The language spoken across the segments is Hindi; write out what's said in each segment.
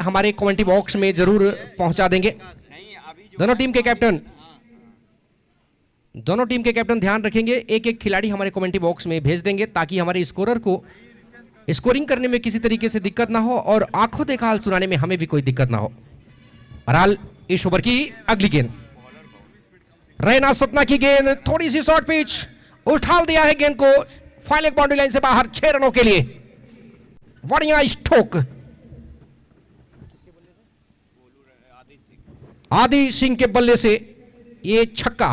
हमारे कमेंट्री बॉक्स में जरूर पहुंचा देंगे। दोनों टीम के कैप्टन ध्यान रखेंगे, एक एक खिलाड़ी हमारे कमेंट्री बॉक्स में भेज देंगे ताकि हमारे स्कोरर को स्कोरिंग करने में किसी तरीके से दिक्कत ना हो और आंखों देखा हाल सुनाने में हमें भी कोई दिक्कत ना हो। बहरहाल इस ओवर की अगली गेंद, रैना सतना की गेंद, थोड़ी सी शॉर्ट पिच, उछाल दिया है गेंद को फाइनल बाउंड्री लाइन से बाहर 6 रनों के लिए। बढ़िया स्ट्रोक, आदि सिंह के बल्ले से ये छक्का।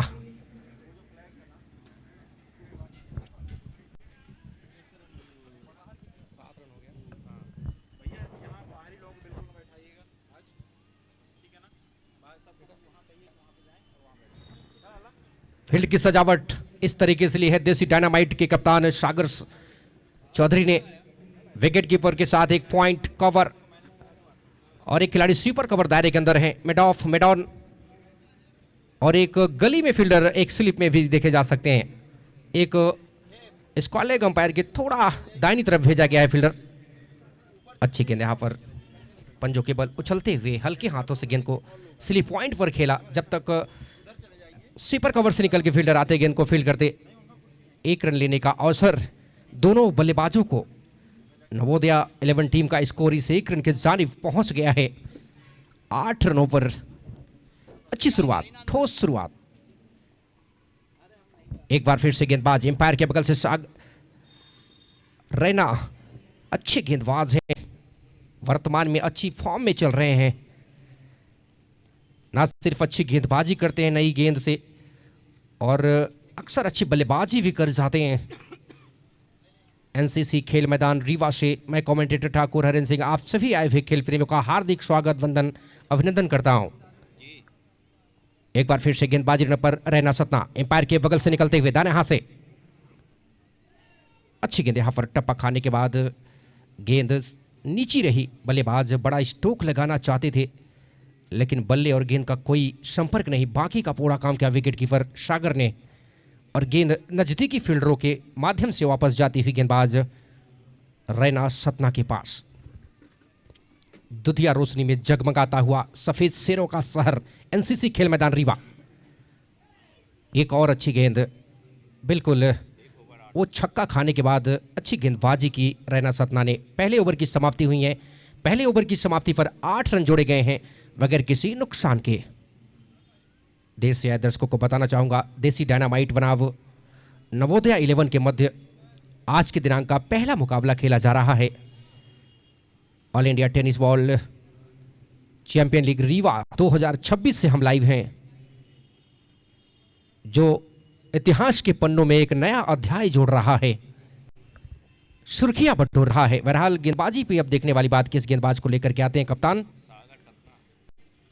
फील्ड की सजावट इस तरीके से ली है देसी डायनामाइट के कप्तान सागर चौधरी ने। विकेट कीपर के साथ एक पॉइंट कवर और एक खिलाड़ी स्वीपर कवर दायरे के अंदर है। मिड ऑफ, मिड ऑन और एक गली में फील्डर एक स्लिप में भी देखे जा सकते हैं। एक स्क्वायर अंपायर के थोड़ा दाहिनी तरफ भेजा गया है फील्डर। अच्छी गेंद यहां पर पंजों के बल उछलते हुए हल्के हाथों से गेंद को स्लिप पॉइंट पर खेला। जब तक स्वीपर कवर से निकल के फील्डर आते गेंद को फील्ड करते। 1 रन लेने का अवसर दोनों बल्लेबाजों को। नवोदया 11 टीम का स्कोर इस 1 रन के जानिब पहुंच गया है। 8 रनों पर अच्छी शुरुआत, ठोस शुरुआत। एक बार फिर से गेंदबाज एम्पायर के बगल से रैना अच्छे गेंदबाज हैं, वर्तमान में अच्छी फॉर्म में चल रहे हैं। ना सिर्फ अच्छी गेंदबाजी करते हैं नई गेंद से, और अक्सर अच्छी बल्लेबाजी भी कर जाते हैं। एनसीसी खेल मैदान रीवा से मैं कमेंटेटर ठाकुर हरेंद्र सिंह आप सभी आए हुए खेल प्रेमियों का हार्दिक स्वागत, वंदन, अभिनंदन करता हूं। एक बार फिर से गेंदबाजी पर रैना सतना, एम्पायर के बगल से निकलते हुए दाने हाथ से अच्छी गेंद यहां पर टप्पा खाने के बाद गेंद नीची रही। बल्लेबाज बड़ा स्ट्रोक लगाना चाहते थे लेकिन बल्ले और गेंद का कोई संपर्क नहीं। बाकी का पूरा काम किया विकेट कीपर सागर ने, और गेंद नजदीकी फील्डरों के माध्यम से वापस जाती हुई गेंदबाज रैना सतना के पास। दुधिया रोशनी में जगमगाता हुआ सफेद शेरों का शहर एनसीसी खेल मैदान रीवा। एक और अच्छी गेंद, बिल्कुल वो छक्का खाने के बाद अच्छी गेंदबाजी की रैना सतना ने। पहले ओवर की समाप्ति हुई है। पहले ओवर की समाप्ति पर 8 रन जोड़े गए हैं बगैर किसी नुकसान के। देर से आए दर्शकों को बताना चाहूंगा, देसी डायनामाइट बनाम नवोदया 11 के मध्य आज के दिनांक का पहला मुकाबला खेला जा रहा है। All India tennis ball champion league Rewa 2026 से हम लाइव हैं, जो इतिहास के पन्नों में एक नया अध्याय जोड़ रहा है, सुर्खियां बटोर रहा है। बहरहाल गेंदबाजी पे अब देखने वाली बात, किस गेंदबाज को लेकर के आते हैं कप्तान।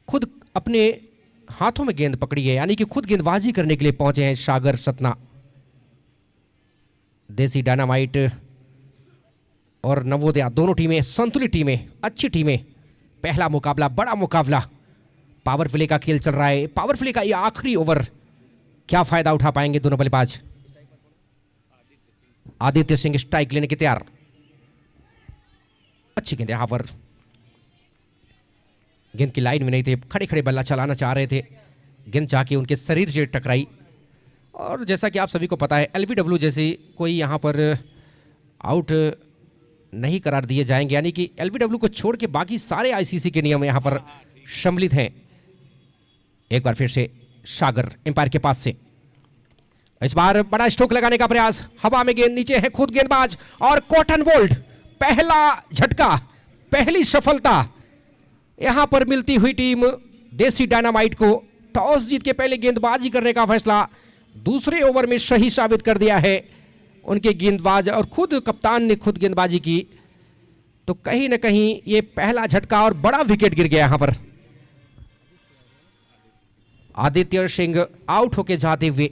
खुद अपने हाथों में गेंद पकड़ी है, यानी कि खुद गेंदबाजी करने के लिए पहुंचे हैं सागर सतना। देसी डायनामाइट और नवोदया दोनों टीमें संतुलित टीमें, अच्छी टीमें। पहला मुकाबला, बड़ा मुकाबला, पावर प्ले का खेल चल रहा है। पावर प्ले का ये आखिरी ओवर, क्या फायदा उठा पाएंगे दोनों बल्लेबाज। आदित्य सिंह स्ट्राइक लेने के तैयार। अच्छी गेंद यहां पर, गेंद की लाइन में नहीं थे, खड़े खड़े बल्ला चलाना चाह रहे थे, गेंद जाके उनके शरीर से टकराई। और जैसा कि आप सभी को पता है, एलबीडब्ल्यू जैसी कोई यहां पर आउट नहीं करार दिए जाएंगे, यानी कि एलबीडब्ल्यू को छोड़ के बाकी सारे आईसीसी के नियम यहां पर सम्मिलित हैं। एक बार फिर से सागर एम्पायर के पास से, इस बार बड़ा स्ट्रोक लगाने का प्रयास, हवा में गेंद, नीचे है खुद गेंदबाज और कॉटन बोल्ट। पहला झटका, पहली सफलता यहां पर मिलती हुई टीम देसी डायनामाइट को। टॉस जीत के पहले गेंदबाजी करने का फैसला दूसरे ओवर में सही साबित कर दिया है उनके गेंदबाज, और खुद कप्तान ने खुद गेंदबाजी की। तो कहीं ना कहीं ये पहला झटका और बड़ा विकेट गिर गया यहां पर। आदित्य सिंह आउट होके जाते हुए,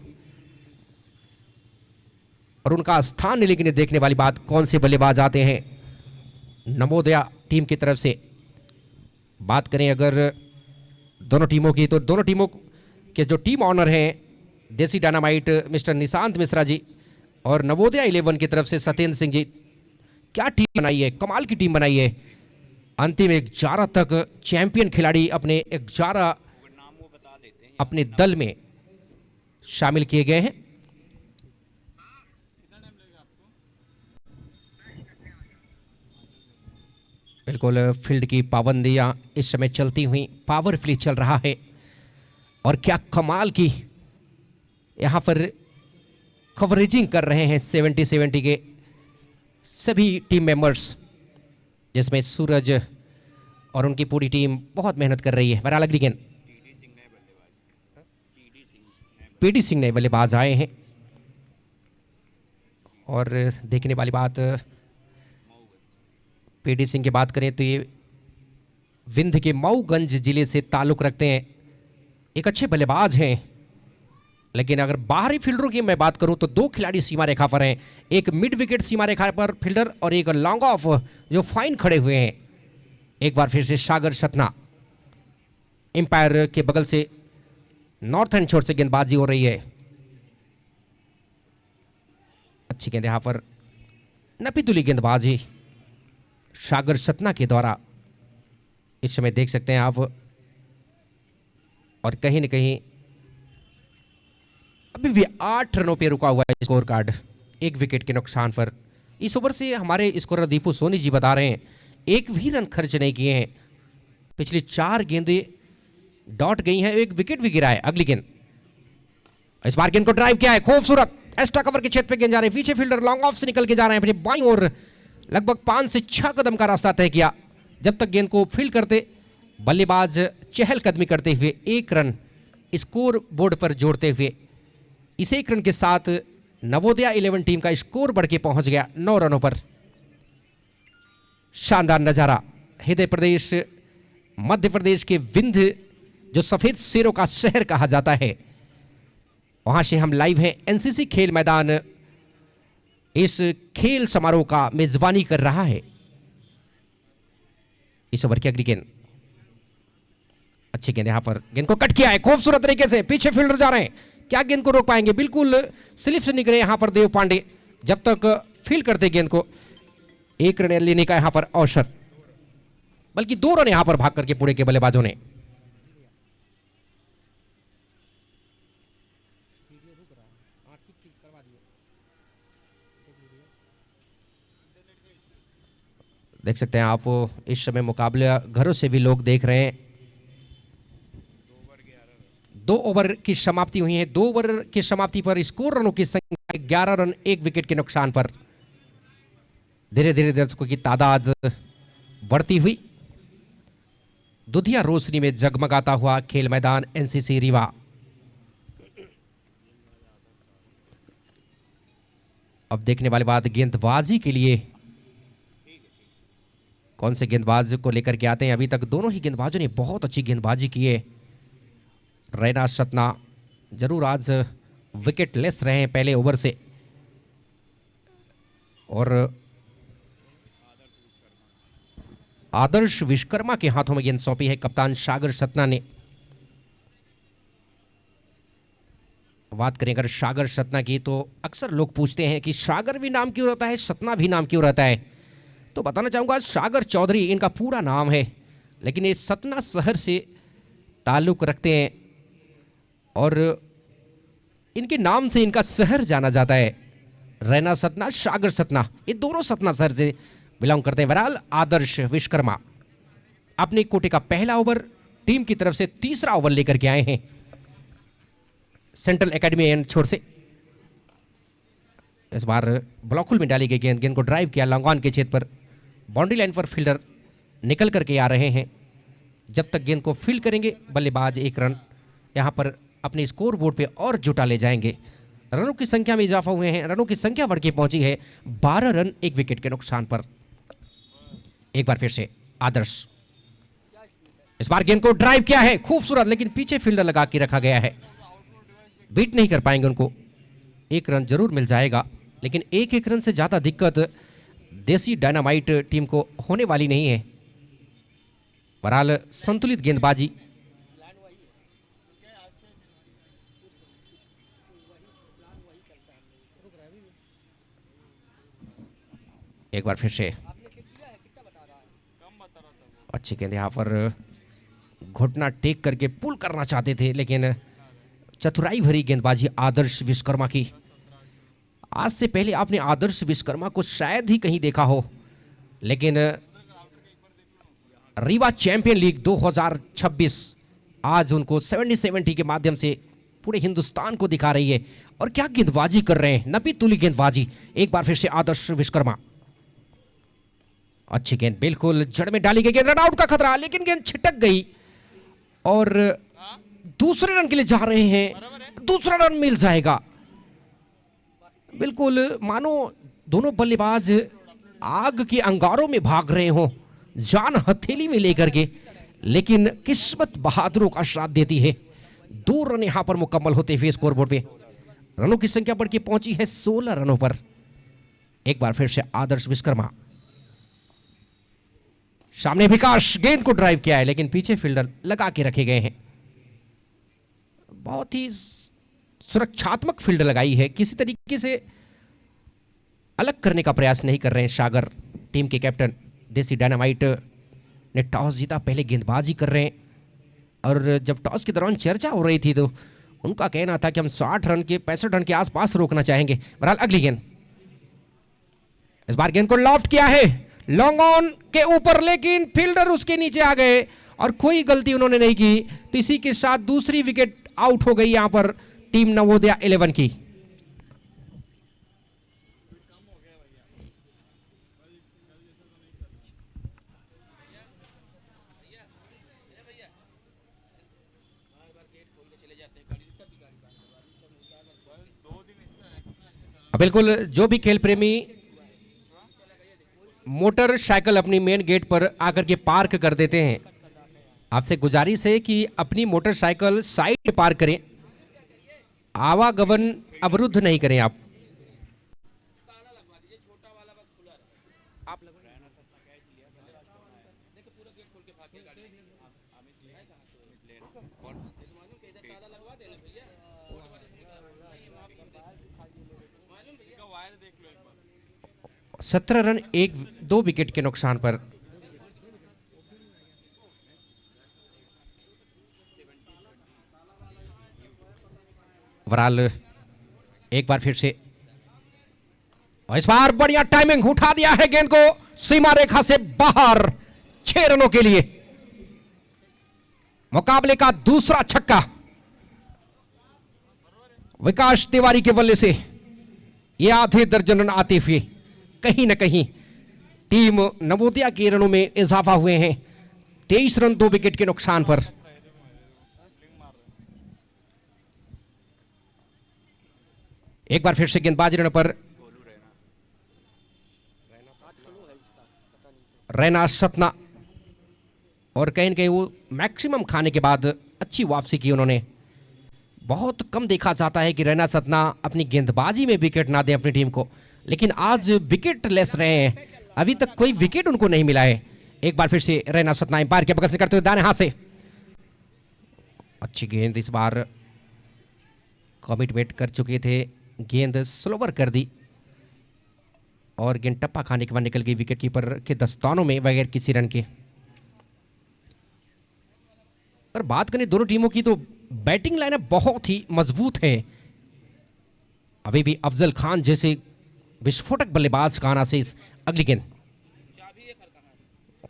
और उनका स्थान लेकिन देखने वाली बात, कौन से बल्लेबाज आते हैं नवोदया टीम की तरफ से। बात करें अगर दोनों टीमों की, तो दोनों टीमों के जो टीम ऑनर हैं, देसी डायनामाइट मिस्टर निशांत मिश्रा जी और नवोदया 11 की तरफ से सत्येंद्र सिंह जी, क्या टीम बनाई है, कमाल की टीम बनाई है। अंतिम 11 तक चैंपियन खिलाड़ी अपने 11 अपने दल में शामिल किए गए हैं। बिल्कुल फील्ड की पाबंदियां इस समय चलती हुई पावरफुली चल रहा है और क्या कमाल की यहां पर कवरेजिंग कर रहे हैं 70-70 के सभी टीम मेंबर्स, जिसमें सूरज और उनकी पूरी टीम बहुत मेहनत कर रही है। बहरहाल अगली गेंद पीडी सिंह नए बल्लेबाज आए हैं और देखने वाली बात पीडी सिंह की बात करें तो ये विंध्य के मऊगंज जिले से ताल्लुक रखते हैं। एक अच्छे बल्लेबाज हैं, लेकिन अगर बाहरी फील्डरों की मैं बात करूं तो 2 खिलाड़ी सीमा रेखा पर हैं, एक मिड विकेट सीमा रेखा पर फील्डर और एक लॉन्ग ऑफ जो फाइन खड़े हुए हैं। एक बार फिर से सागर सतना एम्पायर के बगल से नॉर्थ एंड छोर से गेंदबाजी हो रही है। अच्छी गेंद यहां पर नपीतुली गेंदबाजी सागर सतना के द्वारा इस समय देख सकते हैं आप, और कहीं न कहीं अभी भी 8 रनों पे रुका हुआ है स्कोर कार्ड, 1 विकेट के नुकसान पर। इस ओवर से हमारे स्कोरर दीपू सोनी जी बता रहे हैं 1 भी रन खर्च नहीं किए हैं, पिछली 4 गेंदें डॉट गई हैं, 1 विकेट भी गिरा है। अगली गेंद, इस बार गेंद को ड्राइव किया है, खूबसूरत एक्स्ट्रा कवर के क्षेत्र पे गेंद जा रहे हैं, पीछे फील्डर लॉन्ग ऑफ से निकल के जा रहे हैं अपनी बाईं ओर, लगभग 5 से 6 कदम का रास्ता तय किया। जब तक गेंद को फील्ड करते बल्लेबाज चहलकदमी करते हुए 1 रन स्कोर बोर्ड पर जोड़ते हुए इस 1 रन के साथ नवोदया 11 टीम का स्कोर बढ़ के पहुंच गया 9 रनों पर। शानदार नजारा हृदय प्रदेश मध्य प्रदेश के विंध्य जो सफेद शेरों का शहर कहा जाता है, वहां से हम लाइव हैं। एनसीसी खेल मैदान इस खेल समारोह का मेजबानी कर रहा है। इस ओवर की अगली गेंद, अच्छी गेंद, यहां पर गेंद को कट किया है खूबसूरत तरीके से, पीछे फील्डर जा रहे हैं, क्या गेंद को रोक पाएंगे, बिल्कुल स्लिप से निकले यहां पर देव पांडे। जब तक फील्ड करते गेंद को 1 रन लेने का यहां पर अवसर, बल्कि 2 रन यहां पर भाग करके पुणे के बल्लेबाजों ने। देख सकते हैं आप इस समय मुकाबला घरों से भी लोग देख रहे हैं। 2 ओवर की समाप्ति हुई है। 2 ओवर की समाप्ति पर स्कोर रनों की संख्या 11 रन 1 विकेट के नुकसान पर। धीरे धीरे दर्शकों की तादाद बढ़ती हुई, दुधिया रोशनी में जगमगाता हुआ खेल मैदान एनसीसी रीवा। अब देखने वाली बात गेंदबाजी के लिए कौन से गेंदबाज को लेकर के आते हैं। अभी तक दोनों ही गेंदबाजों ने बहुत अच्छी गेंदबाजी की है। रैना सतना जरूर आज विकेट लेस रहे हैं पहले ओवर से, और आदर्श विश्वकर्मा के हाथों में गेंद सौंपी है कप्तान सागर सतना ने। बात करें अगर सागर सतना की, तो अक्सर लोग पूछते हैं कि सागर भी नाम क्यों रहता है, सतना भी नाम क्यों रहता है। तो बताना चाहूंगा सागर चौधरी इनका पूरा नाम है, लेकिन ये सतना शहर से ताल्लुक रखते हैं और इनके नाम से इनका शहर जाना जाता है। रैना सतना, सागर सतना, ये दोनों सतना शहर से बिलोंग करते हैं। बहरहाल आदर्श विश्वकर्मा अपने कोटे का पहला ओवर टीम की तरफ से तीसरा ओवर लेकर के आए हैं सेंट्रल एकेडमी एंड छोर से। इस बार ब्लॉकहुल में डाली गई गेंद, गेंद को ड्राइव किया लॉन्ग ऑन के क्षेत्र पर, बाउंड्री लाइन पर फील्डर निकल करके आ रहे हैं। जब तक गेंद को फील्ड करेंगे बल्लेबाज 1 रन यहां पर अपने स्कोर बोर्ड पे और जुटा ले जाएंगे। रनों की संख्या में इजाफा हुए हैं, रनों की संख्या बढ़ के पहुंची है 12 रन 1 विकेट के नुकसान पर। एक बार फिर से आदर्श, इस बार गेंद को ड्राइव किया है खूबसूरत, लेकिन पीछे फील्डर लगा के रखा गया है, बीट नहीं कर पाएंगे उनको। 1 रन जरूर मिल जाएगा, लेकिन 1 रन से ज्यादा दिक्कत देसी डायनामाइट टीम को होने वाली नहीं है। बहरहाल संतुलित गेंदबाजी, एक बार फिर से अच्छी गेंद यहाँ पर घुटना टेक करके पुल करना चाहते थे, लेकिन चतुराई भरी गेंदबाजी आदर्श विश्वकर्मा की। आज से पहले आपने आदर्श विश्वकर्मा को शायद ही कहीं देखा हो, लेकिन रीवा चैंपियन लीग 2026 आज उनको 70-70 के माध्यम से पूरे हिंदुस्तान को दिखा रही है। और क्या गेंदबाजी कर रहे हैं, नबी तुली गेंदबाजी। एक बार फिर से आदर्श विश्वकर्मा, अच्छी गेंद बिल्कुल जड़ में डाली गई गेंद, रन आउट का खतरा, लेकिन गेंद छिटक गई और दूसरे रन के लिए जा रहे हैं। दूसरा रन मिल जाएगा। बिल्कुल मानो दोनों बल्लेबाज आग के अंगारों में भाग रहे हों, जान हथेली में लेकर के, लेकिन किस्मत बहादुरों का साथ देती है। 2 रन यहां पर मुकम्मल होते हुए स्कोरबोर्ड पे रनों की संख्या बढ़ के पहुंची है 16 रनों पर। एक बार फिर से आदर्श विश्वकर्मा, सामने विकास गेंद को ड्राइव किया है, लेकिन पीछे फील्डर लगा के रखे गए हैं। बहुत ही सुरक्षात्मक फील्ड लगाई है, किसी तरीके से अलग करने का प्रयास नहीं कर रहे हैं सागर। टीम के कैप्टन देसी डायनामाइट ने टॉस जीता, पहले गेंदबाजी कर रहे हैं। और जब टॉस के दौरान चर्चा हो रही थी तो उनका कहना था कि हम 60 रन के 65 रन के आसपास रोकना चाहेंगे। बहरहाल अगली गेंद, इस बार गेंद को लॉफ्ट किया है लॉन्ग ऑन के ऊपर, लेकिन फील्डर उसके नीचे आ गए और कोई गलती उन्होंने नहीं की। तो इसी के साथ दूसरी विकेट आउट हो गई यहां पर टीम नवोदया 11 की। बिल्कुल, जो भी खेल प्रेमी मोटरसाइकिल अपनी मेन गेट पर आकर के पार्क कर देते हैं, आपसे गुजारिश है कि अपनी मोटरसाइकिल साइड पार्क करें, आवागमन अवरुद्ध नहीं करें। आप सत्रह रन 1-2 विकेट के नुकसान पर ओवरऑल एक बार फिर से, और इस बार बढ़िया टाइमिंग, उठा दिया है गेंद को सीमा रेखा से बाहर। 6 रनों के लिए मुकाबले का दूसरा छक्का विकास तिवारी के बल्ले से। यह आधे दर्जन रन आते हुए कहीं ना कहीं टीम नवोदया के रनों में इजाफा हुए हैं। 23 रन 2 विकेट के नुकसान पर। एक बार फिर से गेंदबाजी रन पर रैना सतना, और कहीं न कहीं वो मैक्सिमम खाने के बाद अच्छी वापसी की उन्होंने। बहुत कम देखा जाता है कि रैना सतना अपनी गेंदबाजी में विकेट ना दे अपनी टीम को, लेकिन आज विकेट लेस रहे हैं, अभी तक कोई विकेट उनको नहीं मिला है। एक बार फिर से रैना सतना एम्पायर के बगल से करते हुए दाएं हाथ से अच्छी गेंद, इस बार कमिटमेंट कर चुके थे, गेंद स्लोवर कर दी और गेंद टप्पा खाने के बाद निकल गई विकेट कीपर के दस्तानों में बगैर किसी रन के। अगर बात करें दोनों टीमों की तो बैटिंग लाइनअप बहुत ही मजबूत है। अभी भी अफजल खान जैसे विस्फोटक बल्लेबाज का आना से इस अगली गेंद,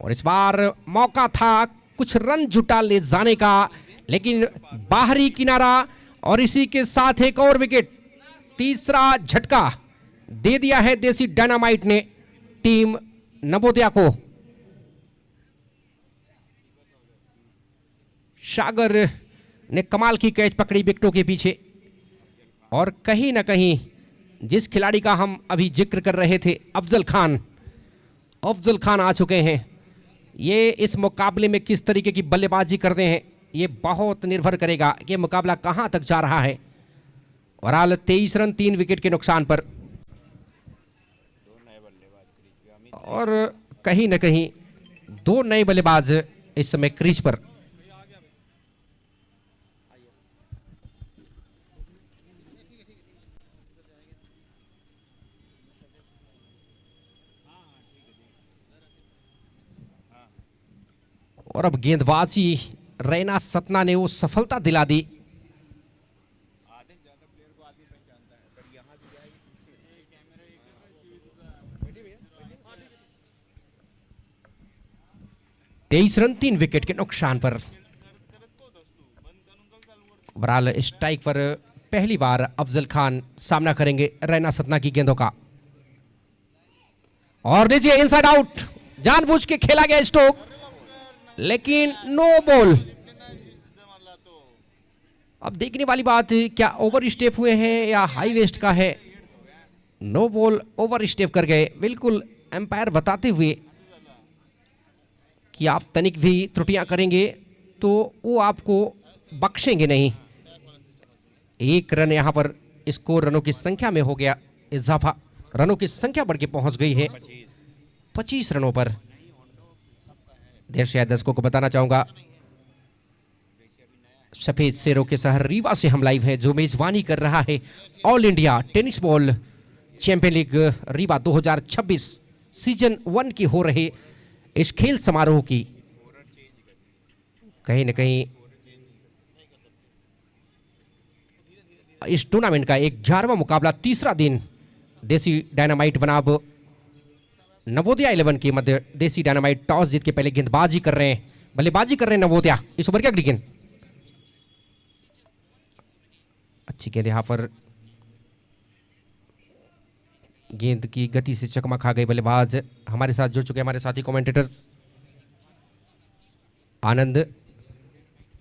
और इस बार मौका था कुछ रन जुटा ले जाने का, लेकिन बाहरी किनारा, और इसी के साथ एक और विकेट। तीसरा झटका दे दिया है देसी डायनामाइट ने टीम नवोदया को। सागर ने कमाल की कैच पकड़ी विकेटों के पीछे, और कहीं ना कहीं जिस खिलाड़ी का हम अभी जिक्र कर रहे थे अफजल खान आ चुके हैं। ये इस मुकाबले में किस तरीके की बल्लेबाजी करते हैं, ये बहुत निर्भर करेगा कि मुकाबला कहां तक जा रहा है। और हाल 23 रन 3 विकेट के नुकसान पर, और कहीं ना कहीं 2 नए बल्लेबाज इस समय क्रीज पर। और अब गेंदबाजी रैना सतना ने वो सफलता दिला दी। तेईस रन 3 विकेट के नुकसान पर। बहरहाल स्ट्राइक पर पहली बार अफजल खान सामना करेंगे रैना सतना की गेंदों का। और लीजिए इनसाइड आउट, जानबूझ के खेला गया स्ट्रोक, लेकिन नो बॉल। अब देखने वाली बात, क्या ओवर स्टेप हुए हैं या हाई वेस्ट का है। नो बॉल, ओवर स्टेप कर गए। बिल्कुल एम्पायर बताते हुए कि आप तनिक भी त्रुटियां करेंगे तो वो आपको बख्शेंगे नहीं। एक रन यहां पर स्कोर, रनों की संख्या में हो गया इजाफा। रनों की संख्या बढ़ के पहुंच गई है 25 रनों पर। देर से दर्शकों को बताना चाहूंगा, सफेद शेरों के शहर रीवा से हम लाइव हैं, जो मेजबानी कर रहा है all India tennis ball champion league Rewa 2026 season 1 की हो रहे इस खेल समारोह की। कहीं न कहीं इस टूर्नामेंट का 11वां मुकाबला, तीसरा दिन देसी डायनामाइट बनाम नवोदया 11 के मध्य। देसी डायनामाइट टॉस जीत के पहले गेंदबाजी कर रहे हैं, बल्लेबाजी कर रहे हैं नवोदया। इस ओवर की अगली गेंद, अच्छी गेंद यहां पर, गेंद की गति से चकमा खा गई बल्लेबाज। हमारे साथ जुड़ चुके हमारे साथी कमेंटेटर आनंद,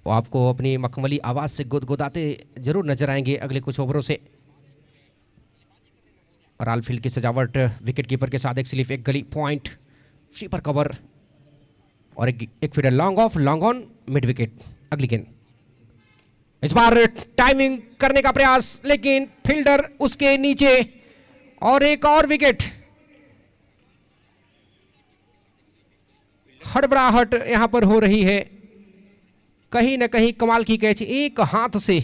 वो आपको अपनी मखमली आवाज से गुदगुदाते जरूर नजर आएंगे अगले कुछ ओवरों से। और आलफील्ड की सजावट, विकेट कीपर के साथ एक स्लिप, एक गली पॉइंट, स्वीपर कवर और एक fielder long off, long on, mid wicket. अगली गेंद, इस बार टाइमिंग करने का प्रयास, लेकिन फील्डर उसके नीचे और एक और विकेट। हड़बड़ाहट यहां पर हो रही है, कहीं ना कहीं कमाल की कैच एक हाथ से।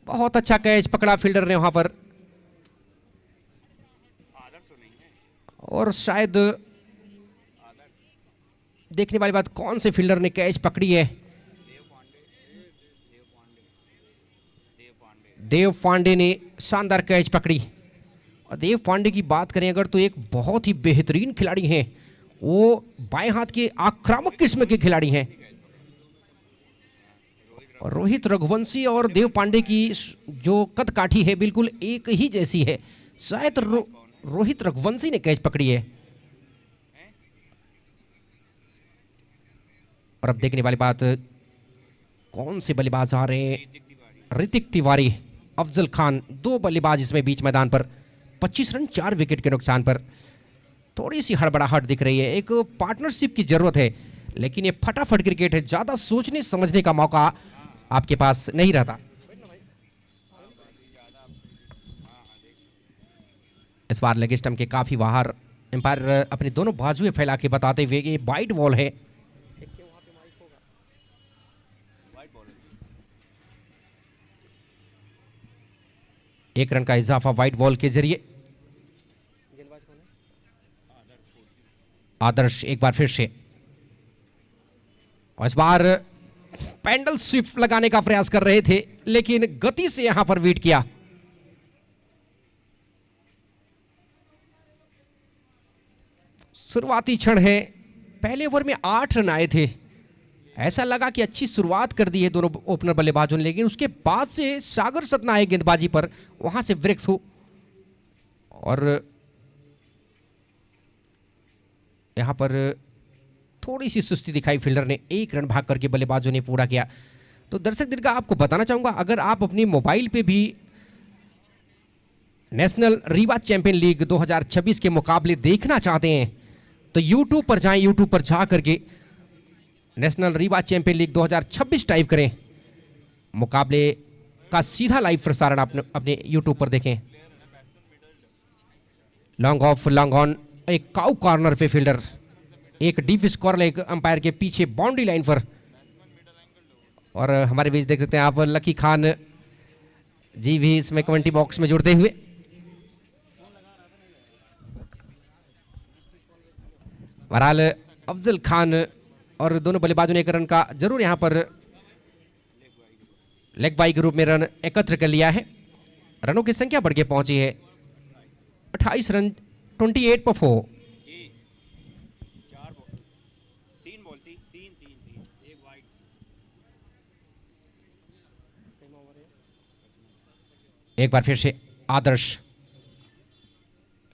बहुत अच्छा कैच पकड़ा फील्डर ने वहां पर, और शायद देखने वाली बात, कौन से फील्डर ने कैच पकड़ी है। देव पांडे ने शानदार कैच पकड़ी। और देव पांडे की बात करें अगर, तो एक बहुत ही बेहतरीन खिलाड़ी हैं। वो बाएं हाथ के आक्रामक किस्म के खिलाड़ी हैं। और रोहित रघुवंशी और देव पांडे की जो कद काठी है बिल्कुल एक ही जैसी है। शायद रोहित रघुवंशी ने कैच पकड़ी है। और अब देखने वाली बात, कौन से बल्लेबाज आ रहे हैं। ऋतिक तिवारी, अफजल खान, दो बल्लेबाज इसमें बीच मैदान पर। 25 रन 4 विकेट के नुकसान पर। थोड़ी सी हड़बड़ाहट दिख रही है, एक पार्टनरशिप की जरूरत है, लेकिन ये फटाफट क्रिकेट है, ज्यादा सोचने समझने का मौका आपके पास नहीं रहता। इस बार लेग स्टंप के काफी बाहर, एम्पायर अपने दोनों बाजुएं फैला के बताते हुए ये वाइड बॉल है। एक रन का इजाफा वाइड बॉल के जरिए। आदर्श एक बार फिर से, और इस बार पैंडल स्विफ्ट लगाने का प्रयास कर रहे थे, लेकिन गति से यहां पर बीट किया। शुरुआती क्षण है, पहले ओवर में 8 रन आए थे। ऐसा लगा कि अच्छी शुरुआत कर दी है दोनों ओपनर बल्लेबाजों ने, लेकिन उसके बाद से सागर सतना आए गेंदबाजी पर, वहां से ब्रेक थ्रू। और यहां पर थोड़ी सी सुस्ती दिखाई फील्डर ने, एक रन भाग करके बल्लेबाजों ने पूरा किया। तो दर्शक दीर्घा आपको बताना चाहूंगा, अगर आप अपनी मोबाइल पे भी नेशनल रीवा चैंपियन लीग 2026 के मुकाबले देखना चाहते हैं तो यूट्यूब पर जाएं, यूट्यूब पर जा करके national Rewa champion league 2026 type करें, मुकाबले का सीधा लाइव प्रसारण आप अपने यूट्यूब पर देखें। लॉन्ग ऑफ, लॉन्ग ऑन, एक काउ कॉर्नर पे फील्डर, एक डीप स्कोर लेग अंपायर के पीछे बाउंड्री लाइन पर। और हमारे बीच देख सकते हैं आप लकी खान जी भी इसमें कमेंट्री बॉक्स में जुड़ते हुए। बहरहाल अफजल खान और दोनों बल्लेबाजों ने एक रन का जरूर यहां पर लेग बाई के रूप में रन एकत्र कर लिया है। रनों की संख्या बढ़ के पहुंची है 28 रन 28 पर 4। एक बार फिर से आदर्श,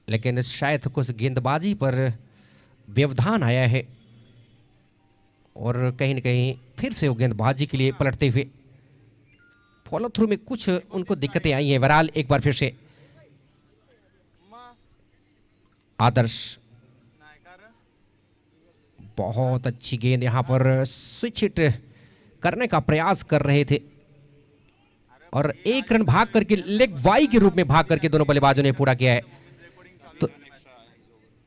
लेकिन शायद कुछ गेंदबाजी पर व्यवधान आया है और कहीं न कहीं फिर से वो गेंदबाजी के लिए पलटते हुए फॉलो थ्रू में कुछ उनको दिक्कतें आई हैं। बहरहाल एक बार फिर से आदर्श, बहुत अच्छी गेंद यहां पर स्विच हिट करने का प्रयास कर रहे थे और एक रन भाग करके लेग वाई के रूप में भाग करके दोनों बल्लेबाजों ने पूरा किया है। तो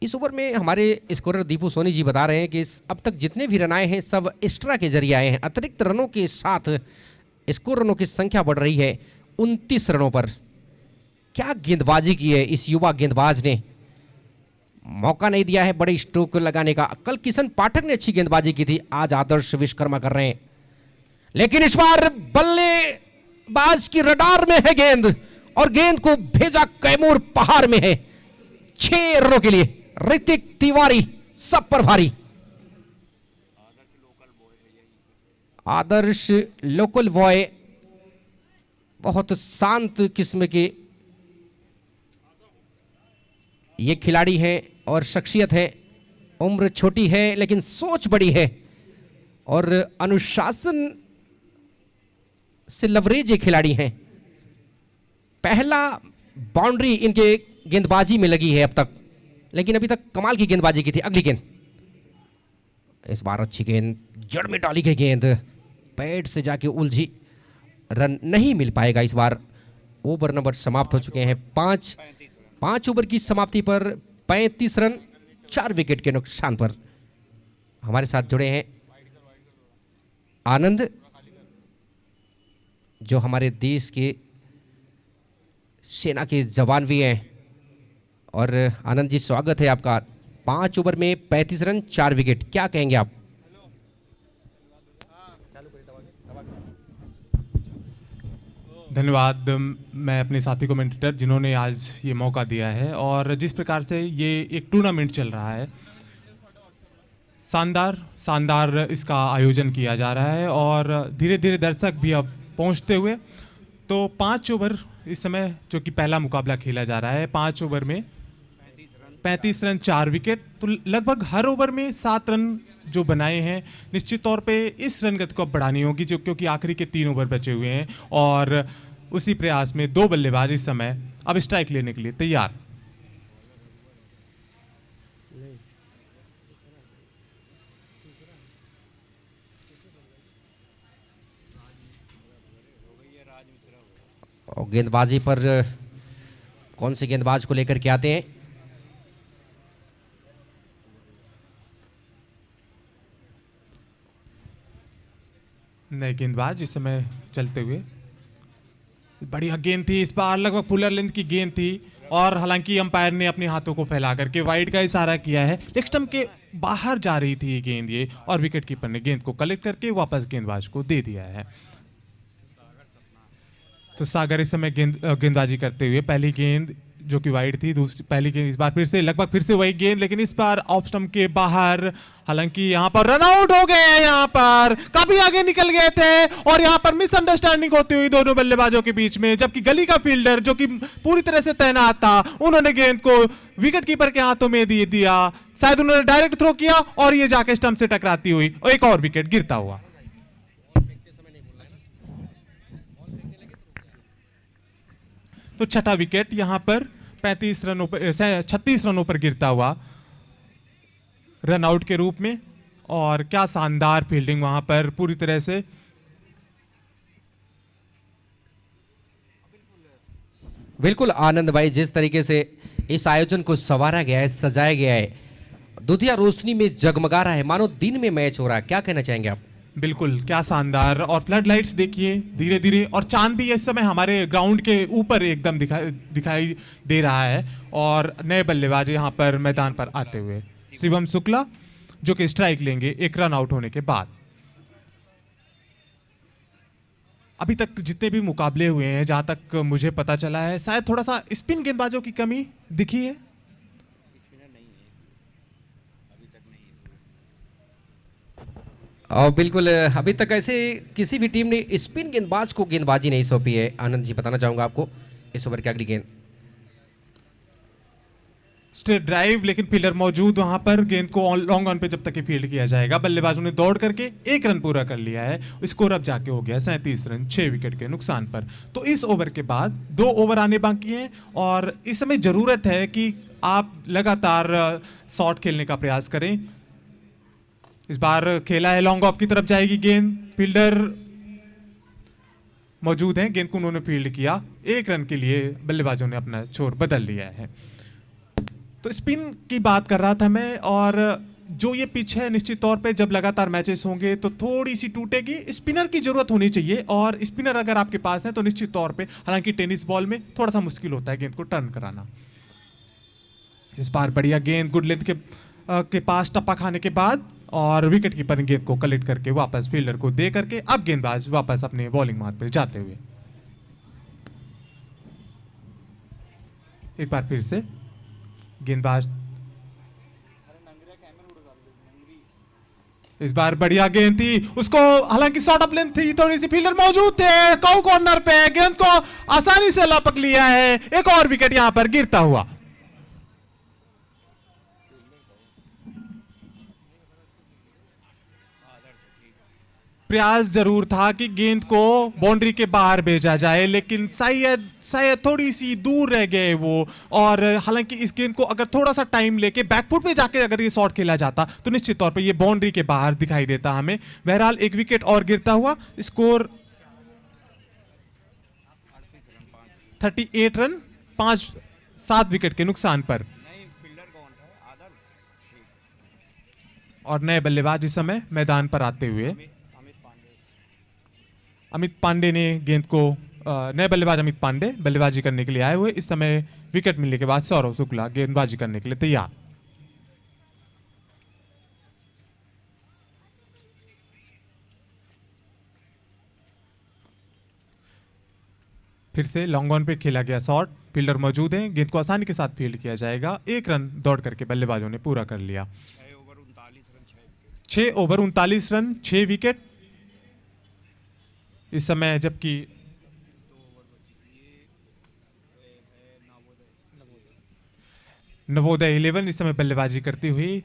इस ओवर में हमारे स्कोरर दीपू सोनी जी बता रहे हैं कि अब तक जितने भी रन आए हैं सब एक्स्ट्रा के जरिए आए हैं। अतिरिक्त रनों के साथ स्कोर रनों की संख्या बढ़ रही है 29 रनों पर। क्या गेंदबाजी की है इस युवा गेंदबाज ने, मौका नहीं दिया है बड़े स्ट्रोक लगाने का। कल किशन पाठक ने अच्छी गेंदबाजी की थी, आज आदर्श विश्वकर्मा कर रहे हैं, लेकिन इस बार बल्लेबाज की रडार में है गेंद और गेंद को भेजा कैमूर पहाड़ में है 6 रनों के लिए। ऋतिक तिवारी सब पर भारी। आदर्श लोकल बॉय, बहुत शांत किस्म के ये खिलाड़ी हैं और शख्सियत है। उम्र छोटी है लेकिन सोच बड़ी है और अनुशासन से लवरेज ये खिलाड़ी हैं। पहला बाउंड्री इनके गेंदबाजी में लगी है अब तक, लेकिन अभी तक कमाल की गेंदबाजी की थी। अगली गेंद, इस बार अच्छी गेंद, जड़ में डाली गई गेंद, पैड से जाके उलझी, रन नहीं मिल पाएगा इस बार। ओवर नंबर समाप्त हो चुके हैं 5 ओवर की समाप्ति पर 35 रन 4 विकेट के नुकसान पर। हमारे साथ जुड़े हैं आनंद, जो हमारे देश के सेना के जवान भी हैं। और आनंद जी, स्वागत है आपका। 5 ओवर में 35 रन 4 विकेट, क्या कहेंगे आप? धन्यवाद मैं अपने साथी कमेंटेटर जिन्होंने आज ये मौका दिया है। और जिस प्रकार से ये एक टूर्नामेंट चल रहा है, शानदार इसका आयोजन किया जा रहा है और धीरे धीरे दर्शक भी अब पहुंचते हुए। तो 5 ओवर इस समय जो कि पहला मुकाबला खेला जा रहा है, 5 ओवर में 35 रन 4 विकेट, तो लगभग हर ओवर में 7 रन जो बनाए हैं। निश्चित तौर पे इस रन गति को बढ़ानी होगी जो, क्योंकि आखिरी के 3 ओवर बचे हुए हैं और उसी प्रयास में 2 बल्लेबाज इस समय अब स्ट्राइक लेने के लिए तैयार। और गेंदबाजी पर कौन से गेंदबाज को लेकर के आते हैं? नए गेंदबाज इस समय चलते हुए। बढ़िया गेंद थी इस बार, लगभग फुलर लेंथ की गेंद थी और हालांकि अंपायर ने अपने हाथों को फैला करके वाइड का इशारा किया है। लेग स्टंप के बाहर जा रही थी ये गेंद ये, और विकेट कीपर ने गेंद को कलेक्ट करके वापस गेंदबाज को दे दिया है। तो सागर इस समय गेंदबाजी करते हुए, पहली गेंद जो कि वाइड थी, पहली गेंद इस बार फिर से लगभग फिर से वही गेंद, लेकिन इस बार ऑफ स्टंप के बाहर। हालांकि यहाँ पर रन आउट हो गए हैं, यहाँ पर काफी आगे निकल गए थे और यहाँ पर मिसअंडरस्टैंडिंग होती हुई दोनों बल्लेबाजों के बीच में, जबकि गली का फील्डर जो कि पूरी तरह से तैनात था, उन्होंने गेंद को विकेट कीपर के हाथों में दे दिया। शायद उन्होंने डायरेक्ट थ्रो किया और ये जाके स्टंप से टकराती हुई और एक और विकेट गिरता हुआ। तो छठा विकेट यहां पर 36 रनों पर गिरता हुआ रन आउट के रूप में। और क्या शानदार फील्डिंग वहां पर पूरी तरह से। बिल्कुल आनंद भाई, जिस तरीके से इस आयोजन को संवारा गया है, सजाया गया है, दुधिया रोशनी में जगमगा रहा है, मानो दिन में मैच हो रहा है। क्या कहना चाहेंगे आप? बिल्कुल, क्या शानदार। और फ्लड लाइट्स देखिए धीरे धीरे, और चांद भी इस समय हमारे ग्राउंड के ऊपर एकदम दिखाई दे रहा है। और नए बल्लेबाज यहाँ पर मैदान पर आते हुए, शिवम शुक्ला जो कि स्ट्राइक लेंगे एक रन आउट होने के बाद। अभी तक जितने भी मुकाबले हुए हैं, जहां तक मुझे पता चला है, शायद थोड़ा सा स्पिन गेंदबाजों की कमी दिखी है। और बिल्कुल अभी तक ऐसे किसी भी टीम ने स्पिन गेंदबाज को गेंदबाजी नहीं सौंपी है। आनंद जी, बताना चाहूंगा आपको इस ओवर की अगली गेंद। स्ट्रेट ड्राइव, लेकिन फील्डर मौजूद वहां पर। गेंद को लॉन्ग ऑन पे जब तक फील्ड किया जाएगा। बल्लेबाजों ने दौड़ करके एक रन पूरा कर लिया है। स्कोर अब जाके हो गया 37 रन 6 विकेट के नुकसान पर। तो इस ओवर के बाद 2 ओवर आने बाकी हैं और इस समय जरूरत है कि आप लगातार शॉट खेलने का प्रयास करें। इस बार खेला है, लॉन्ग ऑफ की तरफ जाएगी गेंद। फील्डर मौजूद हैं, गेंद को उन्होंने फील्ड किया। 1 रन के लिए बल्लेबाजों ने अपना छोर बदल लिया है। तो स्पिन की बात कर रहा था मैं, और जो ये पिच है निश्चित तौर पे जब लगातार मैचेस होंगे तो थोड़ी सी टूटेगी। स्पिनर की जरूरत होनी चाहिए, और स्पिनर अगर आपके पास है तो निश्चित तौर पे, हालांकि टेनिस बॉल में थोड़ा सा मुश्किल होता है गेंद को टर्न कराना। इस बार बढ़िया गेंद गुड लेंथ के पास टप्पा खाने के बाद, और विकेट कीपर ने गेंद को कलेक्ट करके वापस फील्डर को दे करके अब गेंदबाज वापस अपने बॉलिंग मार्ग पर जाते हुए। एक बार फिर से गेंदबाज, इस बार बढ़िया गेंद थी, उसको हालांकि शॉर्ट ऑफ लेंथ थी थोड़ी सी, फील्डर मौजूद थे काउ कॉर्नर पे, गेंद को आसानी से लपक लिया है। एक और विकेट यहां पर गिरता हुआ। प्रयास जरूर था कि गेंद को बाउंड्री के बाहर भेजा जाए, लेकिन शायद थोड़ी सी दूर रह गए वो। और हालांकि इस गेंद को अगर थोड़ा सा टाइम लेके बैकफुट पे जाके अगर ये शॉट खेला जाता तो निश्चित तौर पे ये बाउंड्री के बाहर दिखाई देता हमें। बहरहाल एक विकेट और गिरता हुआ, स्कोर 38 रन 7 विकेट के नुकसान पर। और नए बल्लेबाज इस समय मैदान पर आते हुए अमित पांडे ने गेंद को, नए बल्लेबाज अमित पांडे बल्लेबाजी करने के लिए आए हुए। इस समय विकेट मिलने के बाद सौरव शुक्ला गेंदबाजी करने के लिए तैयार। फिर से लॉन्ग ऑन पे खेला गया शॉट, फील्डर मौजूद हैं, गेंद को आसानी के साथ फील्ड किया जाएगा। 1 रन दौड़ करके बल्लेबाजों ने पूरा कर लिया। 6 ओवर 39 रन 6 विकेट इस समय, जबकि नवोदय 11 इस समय बल्लेबाजी करती हुई।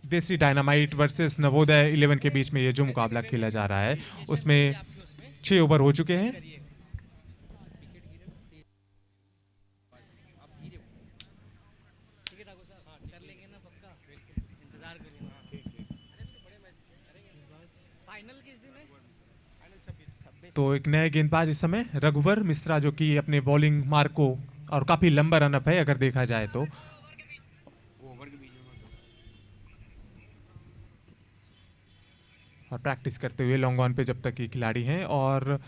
देसी डायनामाइट वर्सेस नवोदय 11 के बीच में ये जो मुकाबला खेला जा रहा है उसमें 6 ओवर हो चुके हैं। तो एक नए गेंदबाज इस समय रघुवर मिश्रा, जो कि अपने बॉलिंग मार्ग को, और काफी लंबा रनअप है अगर देखा जाए तो। और प्रैक्टिस करते हुए लॉन्ग ऑन पे जब तक ये खिलाड़ी हैं। और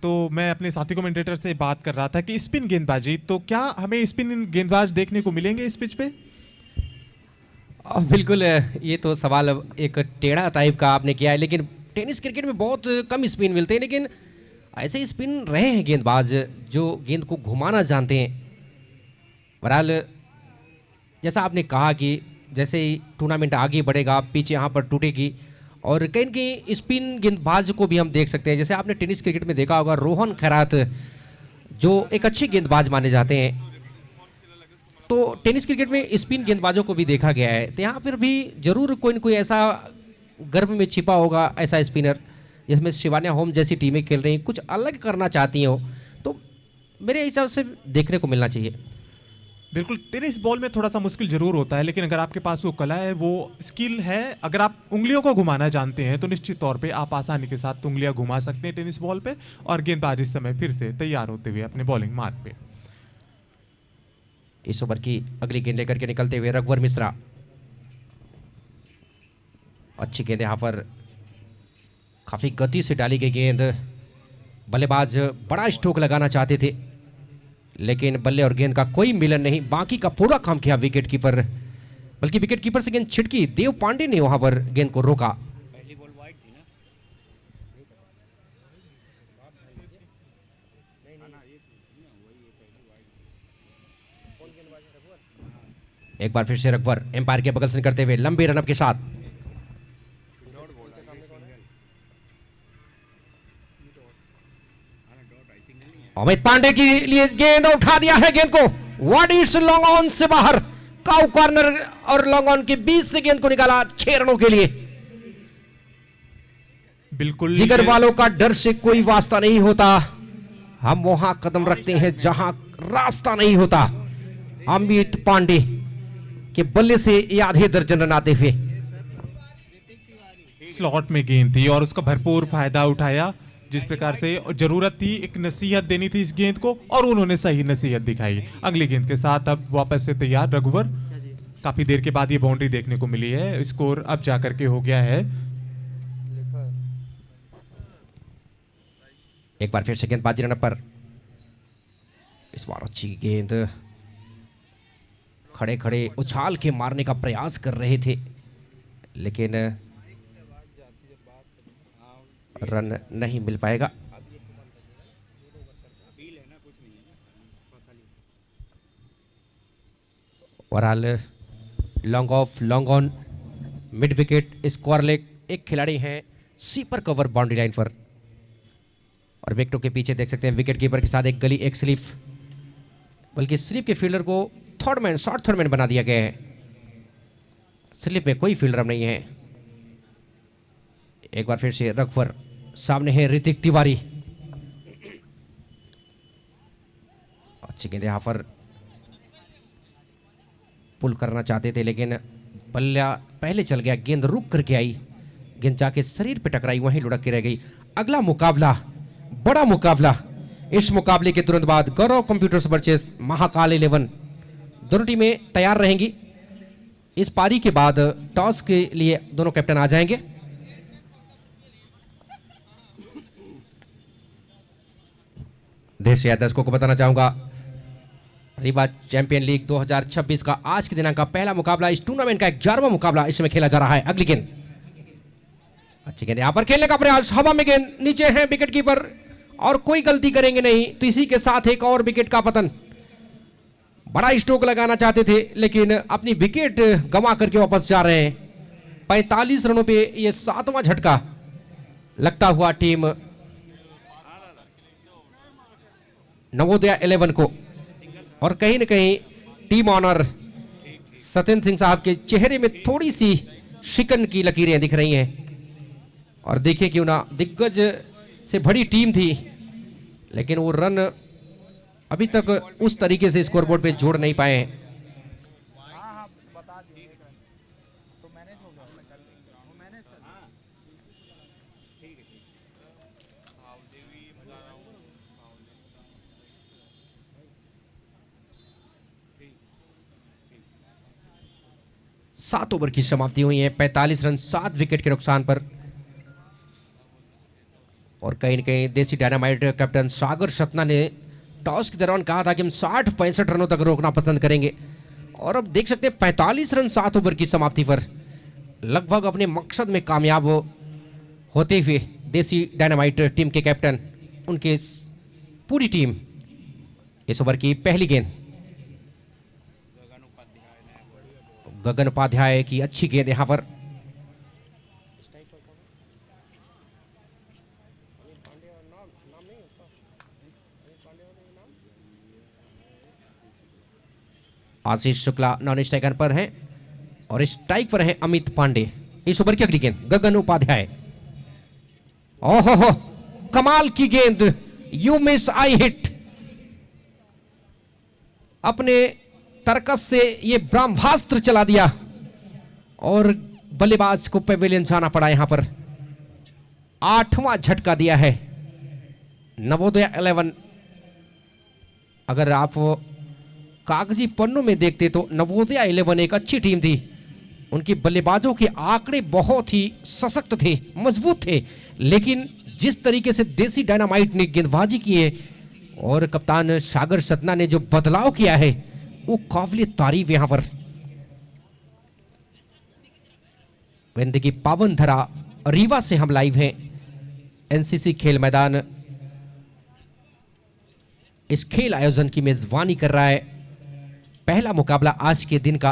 तो मैं अपने साथी कमेंटेटर से बात कर रहा था कि स्पिन गेंदबाजी, तो क्या हमें स्पिन गेंदबाज देखने को मिलेंगे इस पिच पे? बिल्कुल, ये तो सवाल एक टेढ़ा टाइप का आपने किया है, लेकिन टेनिस क्रिकेट में बहुत कम स्पिन मिलते हैं, लेकिन ऐसे स्पिन रहे हैं गेंदबाज जो गेंद को घुमाना जानते हैं। बहरहाल जैसा आपने कहा कि जैसे ही टूर्नामेंट आगे बढ़ेगा पिच यहाँ पर टूटेगी, और कहीं न कहीं स्पिन गेंदबाज को भी हम देख सकते हैं। जैसे आपने टेनिस क्रिकेट में देखा होगा, रोहन खैरात जो एक अच्छे गेंदबाज माने जाते हैं, तो टेनिस क्रिकेट में स्पिन गेंदबाजों को भी देखा गया है। तो यहाँ पर भी जरूर कोई न कोई ऐसा गर्भ में छिपा होगा ऐसा स्पिनर, जिसमें शिवानिया होम जैसी टीमें खेल रही हैं, कुछ अलग करना चाहती हो, तो मेरे हिसाब से देखने को मिलना चाहिए। बिल्कुल, टेनिस बॉल में थोड़ा सा मुश्किल जरूर होता है, लेकिन अगर आपके पास वो कला है, वो स्किल है, अगर आप उंगलियों को घुमाना जानते हैं तो निश्चित तौर पे आप आसानी के साथ उंगलियां घुमा सकते हैं टेनिस बॉल पे। और गेंदबाज इस समय फिर से तैयार होते हुए अपने बॉलिंग मार्ग पे। इस ओवर की अगली गेंद लेकर के निकलते हुए रघुवर मिश्रा, अच्छी गेंद यहाँ पर, काफी गति से डाली गई गेंद। बल्लेबाज बड़ा स्ट्रोक लगाना चाहते थे, लेकिन बल्ले और गेंद का कोई मिलन नहीं, बाकी का पूरा काम किया विकेट कीपर, बल्कि विकेट कीपर से गेंद छिटकी, देव पांडे ने वहां पर गेंद को रोका। एक बार फिर से रघुवर एम्पायर के बगल से करते हुए लंबे रनअप के साथ अमित पांडे के लिए गेंद उठा दिया है, गेंद को व्हाट इज लॉन्ग ऑन से बाहर, काउ कॉर्नर और लॉन्ग ऑन के बीच से गेंद को निकाला 6 रनों के लिए। बिल्कुल जिगर वालों का डर से कोई वास्ता नहीं होता, हम वहां कदम रखते हैं जहां रास्ता नहीं होता। अमित पांडे के बल्ले से ये आधे दर्जन रन आते हुए स्लॉट में गेंद थी और उसका भरपूर फायदा उठाया। जिस प्रकार से जरूरत थी एक नसीहत देनी थी इस गेंद को, और उन्होंने सही नसीहत दिखाई। अगली गेंद के साथ अब वापस से तैयार रघुवर। काफी देर के बाद ये बाउंड्री देखने को मिली है, स्कोर अब जाकर के हो गया है। एक बार फिर से गेंदबाजी रन पर, इस बार अच्छी गेंद, खड़े खड़े उछाल के मारने का प्रयास कर रहे थे लेकिन रन नहीं मिल पाएगा। Overall long off, long on, mid wicket, square leg, एक खिलाड़ी हैं सीपर कवर बाउंड्री लाइन पर, और विकेटों के पीछे देख सकते हैं विकेट कीपर के साथ एक गली, एक स्लिप, बल्कि स्लिप के फील्डर को third man, short third man बना दिया गया है। स्लिप में कोई फील्डर नहीं है। एक बार फिर से रघुवर, सामने है ऋतिक तिवारी, अच्छी गेंद यहां पर पुल करना चाहते थे लेकिन बल्ला पहले चल गया, गेंद रुक करके आई, गेंद जाके शरीर पे टकराई, वहीं लुढ़क के रह गई। अगला मुकाबला बड़ा मुकाबला, इस मुकाबले के तुरंत बाद गौरव कंप्यूटर्स वर्सेस महाकाल 11, दोनों टीमें तैयार रहेंगी। इस पारी के बाद टॉस के लिए दोनों कैप्टन आ जाएंगे। देश या दर्शकों को बताना चाहूंगा, रीवा चैंपियन लीग 2026 का आज के दिनांक का पहला मुकाबला, इस टूर्नामेंट का 11वां मुकाबला इस समय खेला जा रहा है। अगली गेंद, अच्छी गेंद यहां पर खेलने का प्रयास, हवा में गेंद, नीचे है विकेट कीपर और कोई गलती करेंगे नहीं तो इसी के साथ एक और विकेट का पतन। बड़ा स्ट्रोक लगाना चाहते थे लेकिन अपनी विकेट गंवा करके वापस जा रहे हैं। 45 रनों पे ये 7वां झटका लगता हुआ टीम नवोदय 11 को, और कहीं न कहीं टीम ऑनर सत्येंद्र सिंह साहब के चेहरे में थोड़ी सी शिकन की लकीरें दिख रही हैं। और देखिए क्यों ना, दिग्गज से बड़ी टीम थी लेकिन वो रन अभी तक उस तरीके से स्कोरबोर्ड पे जोड़ नहीं पाए हैं। सात ओवर की समाप्ति हुई है, 45 रन 7 विकेट के नुकसान पर, और कहीं न कहीं देसी डायनामाइट कैप्टन सागर सतना ने टॉस के दौरान कहा था कि हम 60-65 रनों तक रोकना पसंद करेंगे, और अब देख सकते हैं 45 रन 7 ओवर की समाप्ति पर लगभग अपने मकसद में कामयाब होते हुए देसी डायनामाइट टीम के कैप्टन, उनके पूरी टीम। इस ओवर की पहली गेंद गगन उपाध्याय की अच्छी गेंद यहां पर, आशीष शुक्ला नॉन स्ट्राइकर पर हैं और स्ट्राइक पर हैं अमित पांडे। इस ओवर की अगली गेंद गगन उपाध्याय, ओहो हो, कमाल की गेंद, यू मिस आई हिट। अपने तरकस से ये ब्रह्मास्त्र चला दिया और बल्लेबाज को पेविलियन जाना पड़ा। यहां पर 8वां झटका दिया है नवोदय 11। अगर आप कागजी पन्नों में देखते तो नवोदय 11 एक अच्छी टीम थी, उनकी बल्लेबाजों के आंकड़े बहुत ही सशक्त थे, मजबूत थे, लेकिन जिस तरीके से देसी डायनामाइट ने गेंदबाजी की है और कप्तान सागर सतना ने जो बदलाव किया है वो काबिल तारीफ यहां पर। वेंद की पावन धरा रीवा से हम लाइव हैं। एनसीसी खेल मैदान इस खेल आयोजन की मेजबानी कर रहा है। पहला मुकाबला आज के दिन का,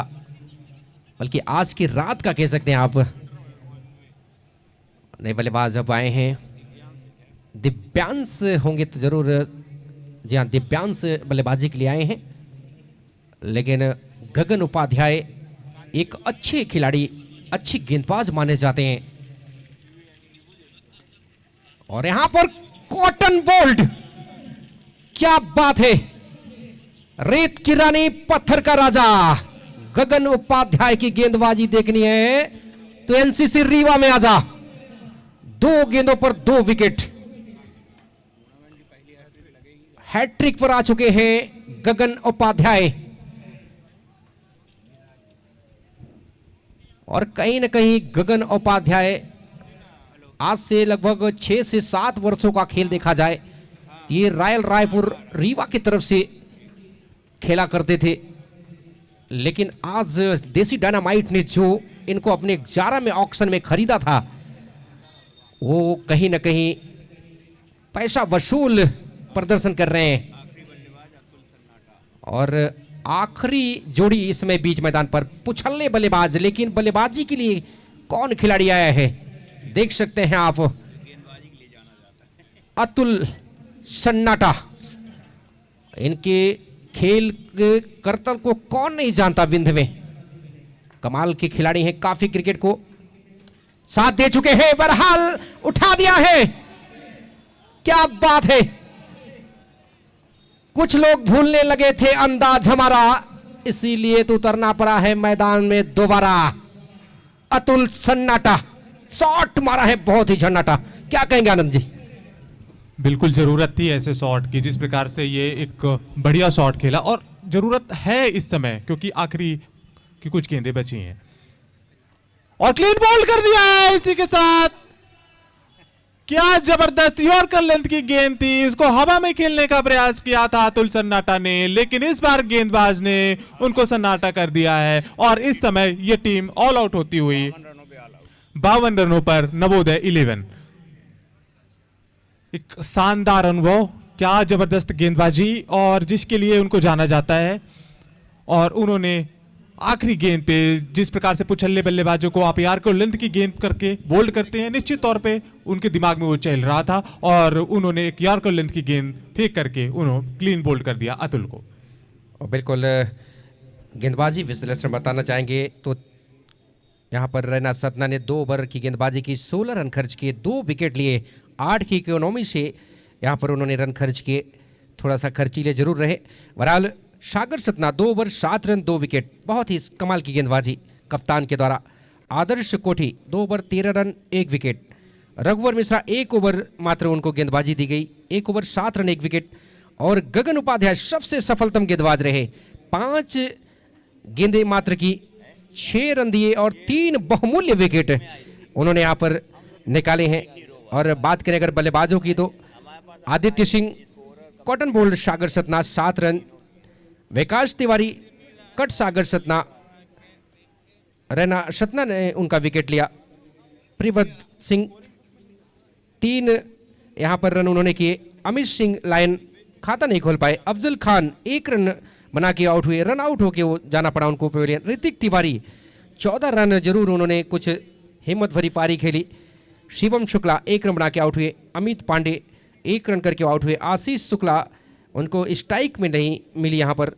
बल्कि आज की रात का कह सकते हैं आप। नए बल्लेबाज अब आए हैं, दिव्यांश होंगे तो जरूर। जी हाँ, दिव्यांश बल्लेबाजी के लिए आए हैं, लेकिन गगन उपाध्याय एक अच्छे खिलाड़ी, अच्छे गेंदबाज माने जाते हैं। और यहां पर कॉटन बोल्ड, क्या बात है! रेत की रानी पत्थर का राजा गगन उपाध्याय की गेंदबाजी देखनी है तो एनसीसी रीवा में आजा। 2 गेंदों पर 2 विकेट, हैट्रिक पर आ चुके हैं गगन उपाध्याय। और कहीं ना कहीं गगन उपाध्याय आज से लगभग 6 से 7 वर्षों का खेल देखा जाए, ये रॉयल रायपुर रीवा की तरफ से खेला करते थे। लेकिन आज देसी डायनामाइट ने जो इनको अपने 11 में ऑक्शन में खरीदा था, वो कहीं ना कहीं पैसा वसूल प्रदर्शन कर रहे हैं। और आखिरी जोड़ी इसमें बीच मैदान पर पुछलने बल्लेबाज, लेकिन बल्लेबाजी के लिए कौन खिलाड़ी आया है देख सकते हैं आप। अतुल सन्नाटा, इनके खेल के करतब को कौन नहीं जानता। विंध्य में कमाल के खिलाड़ी हैं, काफी क्रिकेट को साथ दे चुके हैं। बहरहाल उठा दिया है, क्या बात है! कुछ लोग भूलने लगे थे अंदाज हमारा, इसीलिए तो उतरना पड़ा है मैदान में दोबारा। अतुल सन्नाटा शॉट मारा है, बहुत ही झन्नाटा। क्या कहेंगे आनंद जी? बिल्कुल जरूरत थी ऐसे शॉट की, जिस प्रकार से ये एक बढ़िया शॉट खेला, और जरूरत है इस समय क्योंकि आखिरी की कुछ गेंदें बची हैं। और क्लीन बॉल कर दिया है इसी के साथ। क्या जबरदस्त यॉर्कर लेंथ की गेंद थी, इसको हवा में खेलने का प्रयास किया था अतुल सन्नाटा ने, लेकिन इस बार गेंदबाज ने उनको सन्नाटा कर दिया है। और इस समय यह टीम ऑल आउट होती हुई 52 रनों पर नवोदय 11। एक शानदार अनुभव, क्या जबरदस्त गेंदबाजी, और जिसके लिए उनको जाना जाता है। और उन्होंने आखिरी गेंद पे जिस प्रकार से पुछल्ले बल्लेबाजों को आप यार को लेंथ की गेंद करके बोल्ड करते हैं, निश्चित तौर पे उनके दिमाग में वो चल रहा था, और उन्होंने एक यार को लेंथ की गेंद फेंक करके उन्होंने क्लीन बोल्ड कर दिया अतुल को। और बिल्कुल गेंदबाजी विश्लेषण बताना चाहेंगे तो यहाँ पर रैना सतना ने 2 ओवर की गेंदबाजी की, 16 रन खर्च किए, 2 विकेट लिए। 8 की इकोनॉमी से यहाँ पर उन्होंने रन खर्च किए, थोड़ा सा खर्चीले जरूर रहे। बहरहाल Sagar Satna 2 over 7 run 2 wicket, बहुत ही कमाल की गेंदबाजी कप्तान के द्वारा। आदर्श कोठी 2 ओवर 13 रन 1 विकेट। रघुवर मिश्रा 1 ओवर मात्र उनको गेंदबाजी दी गई, 1 ओवर 7 रन 1 विकेट। और गगन उपाध्याय सबसे सफलतम गेंदबाज रहे, 5 गेंदें मात्र की, 6 रन दिए और 3 बहुमूल्य विकेट उन्होंने यहाँ पर निकाले हैं। और बात करें अगर बल्लेबाजों की तो Aditya Singh cotton bold Sagar Satna 7 run, विकास तिवारी कट सागर सतना रैना सतना ने उनका विकेट लिया। प्रिवद सिंह 3 यहाँ पर रन उन्होंने किए। अमित सिंह लायन खाता नहीं खोल पाए। अफजल खान 1 रन बना के आउट हुए, रन आउट होके वो जाना पड़ा उनको पेविलियन। ऋतिक तिवारी 14 रन जरूर उन्होंने कुछ हिम्मत भरी पारी खेली। शिवम शुक्ला 1 रन बना के आउट हुए। अमित पांडे 1 रन करके आउट हुए। आशीष शुक्ला उनको स्ट्राइक में नहीं मिली यहाँ पर।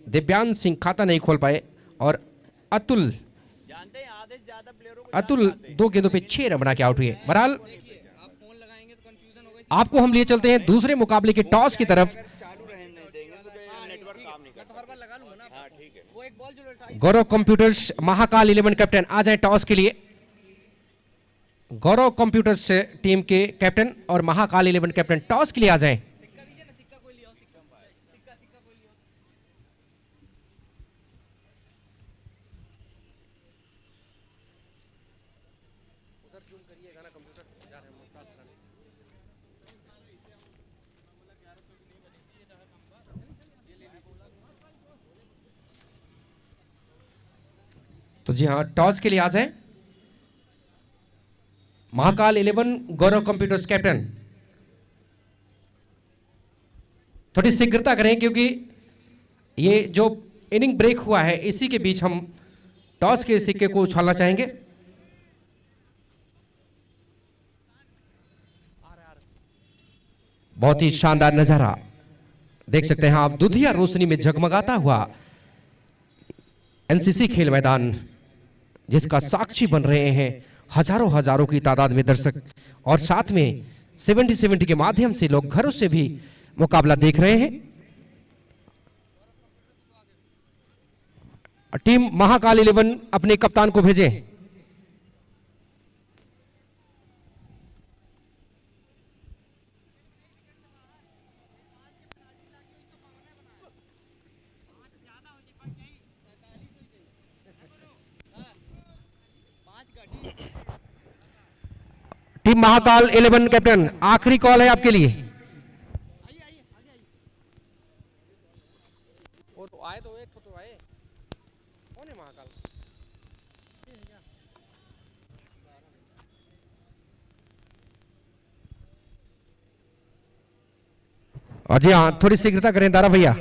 दिव्यांश सिंह खाता नहीं खोल पाए। और अतुल 2 गेंदों पे 6 रन बना के आउट हुए। बहरहाल आपको हम लिए चलते हैं दूसरे मुकाबले के टॉस की तरफ। गौरव कंप्यूटर्स महाकाल 11 कैप्टन आ जाए टॉस के लिए। गौरव कंप्यूटर्स टीम के कैप्टन और महाकाल 11 कैप्टन टॉस के लिए आ जाएं। तो जी हाँ, टॉस के लिए आ जाए महाकाल 11 गौरव कंप्यूटर्स कैप्टन। थोड़ी शीघ्रता करें क्योंकि ये जो इनिंग ब्रेक हुआ है इसी के बीच हम टॉस के सिक्के को उछालना चाहेंगे। बहुत ही शानदार नजारा देख सकते हैं आप, दुधिया रोशनी में जगमगाता हुआ एनसीसी खेल मैदान, जिसका साक्षी बन रहे हैं हजारों हजारों की तादाद में दर्शक, और साथ में 70-70 के माध्यम से लोग घरों से भी मुकाबला देख रहे हैं। टीम महाकाल 11 अपने कप्तान को भेजें। टीम महाकाल 11 कैप्टन, आखिरी कॉल है आपके लिए। वो तो आए, तो एक तो आए, कौन है महाकाल? और जी हाँ, थोड़ी शीघ्रता करें दारा भैया।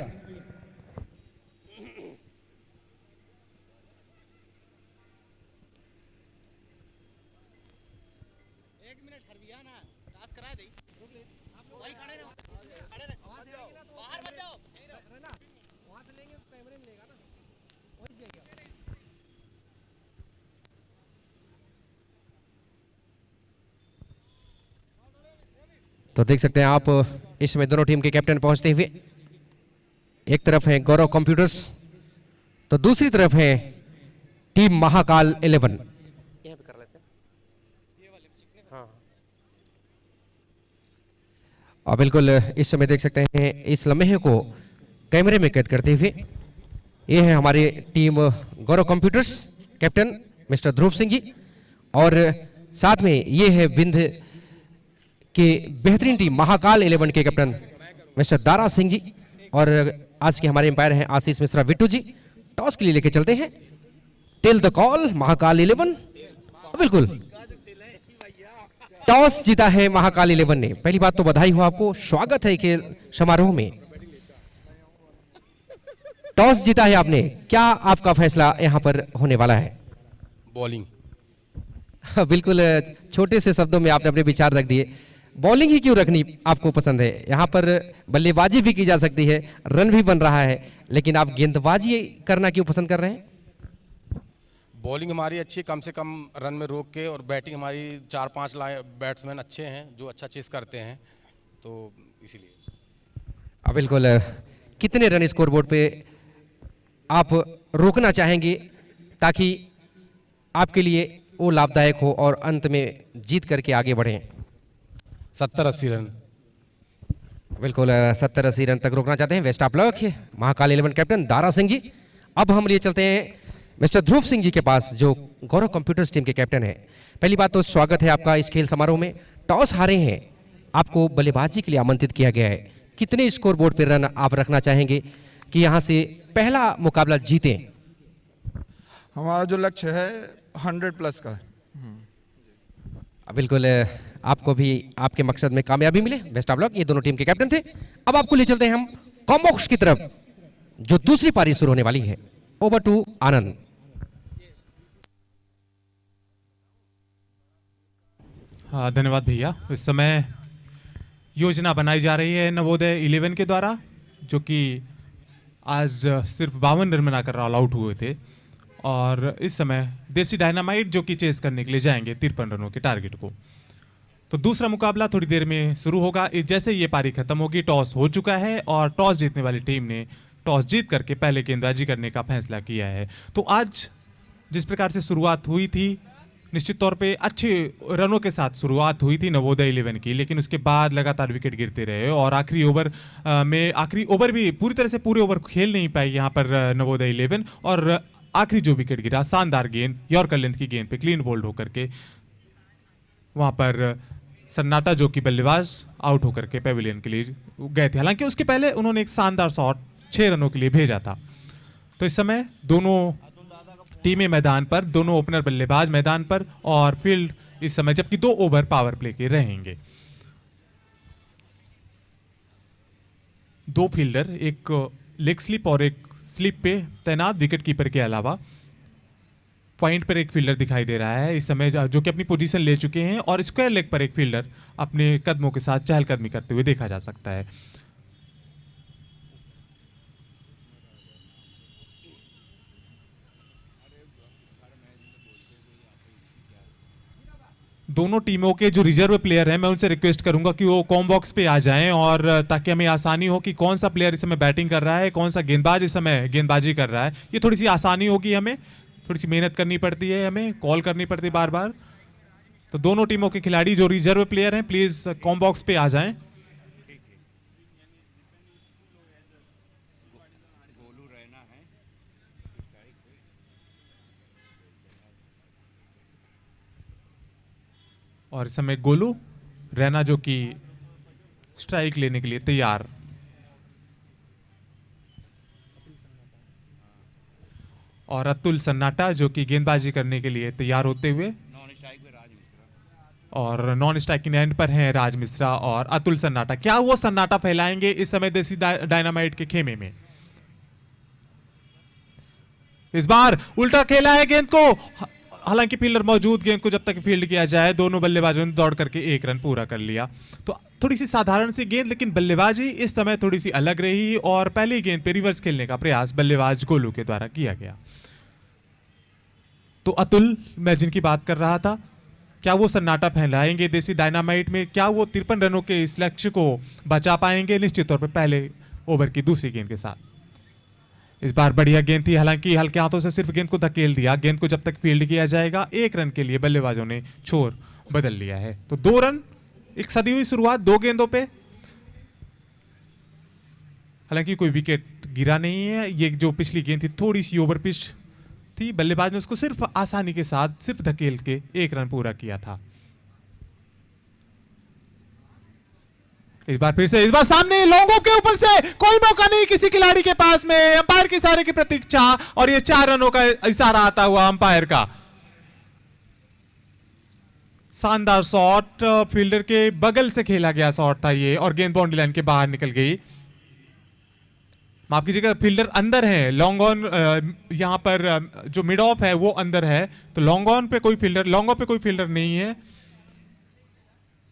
तो देख सकते हैं आप इसमें दोनों टीम के कैप्टन पहुंचते हुए, एक तरफ है गौरव कंप्यूटर्स तो दूसरी तरफ है टीम महाकाल 11। यहाँ पे कर लेते हैं। हाँ, और बिल्कुल इस समय देख सकते हैं इस लम्हे को कैमरे में कैद करते हुए, ये है हमारी टीम गौरव कंप्यूटर्स कैप्टन मिस्टर ध्रुव सिंह जी, और साथ में ये है बिंद के बेहतरीन टीम महाकाल 11 के कैप्टन मिस्टर दारा सिंह जी, और आज के हमारे एम्पायर हैं आशीष मिश्रा विट्टू जी। टॉस के लिए लेके चलते हैं, टेल द कॉल महाकाल 11। बिल्कुल टॉस जीता है महाकाल 11 ने। पहली बात तो बधाई हो आपको, स्वागत है खेल समारोह में। टॉस जीता है आपने, क्या आपका फैसला यहां पर होने वाला है? बॉलिंग। बिल्कुल छोटे से शब्दों में आपने अपने विचार रख दिए। बॉलिंग ही क्यों रखनी आपको पसंद है? यहाँ पर बल्लेबाजी भी की जा सकती है, रन भी बन रहा है, लेकिन आप गेंदबाजी करना क्यों पसंद कर रहे हैं? बॉलिंग हमारी अच्छी, कम से कम रन में रोक के, और बैटिंग हमारी 4-5 बैट्समैन अच्छे हैं जो अच्छा चेस करते हैं, तो इसीलिए। बिल्कुल कितने रन स्कोर बोर्ड पे आप रोकना चाहेंगे ताकि आपके लिए वो लाभदायक हो और अंत में जीत करके आगे बढ़ें? 70-80 रन। बिल्कुल 70-80 रन तक रोकना चाहते हैं। Best of luck Mahakal 11 captain Dara Singh ji. अब हम लिए चलते हैं मिस्टर ध्रुव सिंह जी के पास, जो गौरव कंप्यूटर्स टीम के कैप्टन है। पहली बात तो स्वागत है आपका इस खेल समारोह में। टॉस हारे हैं, आपको बल्लेबाजी के लिए आमंत्रित किया गया है। कितने स्कोर बोर्ड पर रन आप रखना चाहेंगे कि यहाँ से पहला मुकाबला जीतें? हमारा जो लक्ष्य है 100+ का है। बिल्कुल आपको भी आपके मकसद में कामयाबी मिले। Best of luck. ये दोनों टीम के कैप्टन थे। अब आपको ले चलते हैं हम कॉम्बॉक्स की तरफ, जो दूसरी पारी शुरू होने वाली है। ओवर टू आनंद। हाँ, धन्यवाद भैया। इस समय योजना बनाई जा रही है नवोदय 11 के द्वारा, जो कि आज सिर्फ 52 रन बनाकर ऑल आउट हुए थे, और इस समय देसी डायनामाइट जो कि चेस करने के लिए जाएंगे 53 रनों के टारगेट को। तो दूसरा मुकाबला थोड़ी देर में शुरू होगा। जैसे ये पारी खत्म होगी, टॉस हो चुका है और टॉस जीतने वाली टीम ने टॉस जीत करके पहले गेंदबाजी करने का फैसला किया है। तो आज जिस प्रकार से शुरुआत हुई थी, निश्चित तौर पे अच्छे रनों के साथ शुरुआत हुई थी नवोदय 11 की, लेकिन उसके बाद लगातार विकेट गिरते रहे और आखिरी ओवर भी पूरी तरह से पूरे ओवर खेल नहीं पाई यहाँ पर नवोदय 11, और आखिरी जो विकेट गिरा, शानदार गेंद यॉर्कर लेंथ की गेंद पे क्लीन बोल्ड होकर के वहाँ पर सन्नाटा जो कि बल्लेबाज आउट होकर के पेविलियन के लिए गए थे। हालांकि उसके पहले उन्होंने एक शानदार शॉट 6 रनों के लिए भेजा था। तो इस समय दोनों टीमें मैदान पर, दोनों ओपनर बल्लेबाज मैदान पर और फील्ड इस समय, जबकि 2 ओवर पावर प्ले के रहेंगे। 2 फील्डर, एक लेग स्लिप और एक स्लिप पे तैनात विकेट कीपर के अलावा। पॉइंट पर एक फील्डर दिखाई दे रहा है इस समय, जो कि अपनी पोजीशन ले चुके हैं, और स्क्वायर लेग पर एक फील्डर अपने कदमों के साथ चहलकदमी करते हुए देखा जा सकता है। दोनों टीमों के जो रिजर्व प्लेयर हैं, मैं उनसे रिक्वेस्ट करूंगा कि वो कॉम बॉक्स पे आ जाएं, और ताकि हमें आसानी हो कि कौन सा प्लेयर इस समय बैटिंग कर रहा है, कौन सा गेंदबाज इस समय गेंदबाजी कर रहा है। ये थोड़ी सी आसानी होगी, हमें थोड़ी सी मेहनत करनी पड़ती है, हमें कॉल करनी पड़ती है बार बार। तो दोनों टीमों के खिलाड़ी जो रिजर्व प्लेयर हैं, प्लीज कॉम बॉक्स पे आ जाएं। और इस समय गोलू रैना जो कि स्ट्राइक लेने के लिए तैयार। और अतुल सन्नाटा जो कि गेंदबाजी करने के लिए तैयार होते हुए, और नॉन स्ट्राइकिंग एंड पर हैं राज मिश्रा और अतुल सन्नाटा। क्या वो सन्नाटा फैलाएंगे इस समय देसी डायनामाइट के खेमे में? इस बार उल्टा खेला है गेंद को, हालांकि फील्डर मौजूद, गेंद को जब तक फील्ड किया जाए, दोनों बल्लेबाजों ने दौड़ करके 1 रन पूरा कर लिया। तो थोड़ी सी साधारण सी गेंद, लेकिन बल्लेबाजी इस समय थोड़ी सी अलग रही, और पहली गेंद पे रिवर्स खेलने का प्रयास बल्लेबाज गोलू के द्वारा किया गया। तो अतुल, मैं जिनकी बात कर रहा था, क्या वो सन्नाटा फैलाएंगे देसी डायनामाइट में? क्या वो 53 रनों के इस लक्ष्य को बचा पाएंगे? निश्चित तौर पर पहले ओवर की दूसरी गेंद के साथ। इस बार बढ़िया गेंद थी, हालांकि हल्के हाथों से सिर्फ गेंद को धकेल दिया। गेंद को जब तक फील्ड किया जाएगा, 1 रन के लिए बल्लेबाजों ने छोर बदल लिया है। तो 2 रन, एक सदी हुई शुरुआत 2 गेंदों पे। हालांकि कोई विकेट गिरा नहीं है। ये जो पिछली गेंद थी थोड़ी सी ओवर पिच थी, बल्लेबाज ने उसको सिर्फ आसानी के साथ सिर्फ धकेल के 1 रन पूरा किया था। इस बार फिर से, इस बार सामने लॉन्ग ऑफ के ऊपर से कोई मौका नहीं किसी खिलाड़ी के पास में, अंपायर के इशारे की प्रतीक्षा, और ये 4 रनों का इशारा आता हुआ अंपायर का। शानदार शॉट, फील्डर के बगल से खेला गया शॉट था ये, और गेंद बाउंड्री लाइन के बाहर निकल गई। माफ कीजिएगा, फील्डर अंदर है, लॉन्ग ऑन यहां पर जो मिड ऑफ है वो अंदर है, तो लॉन्ग ऑन पे कोई फील्डर नहीं है।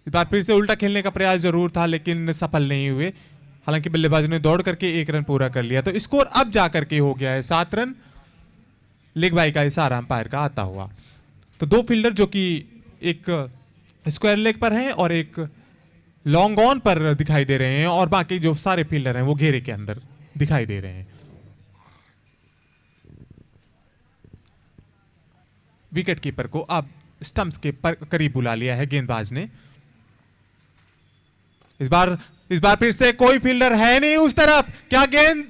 इस बार फिर से उल्टा खेलने का प्रयास जरूर था, लेकिन सफल नहीं हुए। हालांकि बल्लेबाजों ने दौड़ करके 1 रन पूरा कर लिया। तो स्कोर अब जाकर के हो गया है 7 रन, लेग बाई का इशारा अंपायर का आता हुआ। तो 2 फील्डर जो कि एक स्क्वायर लेग पर हैं और एक लॉन्ग ऑन पर दिखाई दे रहे हैं, और बाकी जो सारे फील्डर हैं वो घेरे के अंदर दिखाई दे रहे हैं। विकेट कीपर को अब स्टंप्स के करीब बुला लिया है गेंदबाज ने। इस बार फिर से कोई फील्डर है नहीं उस तरफ। क्या गेंद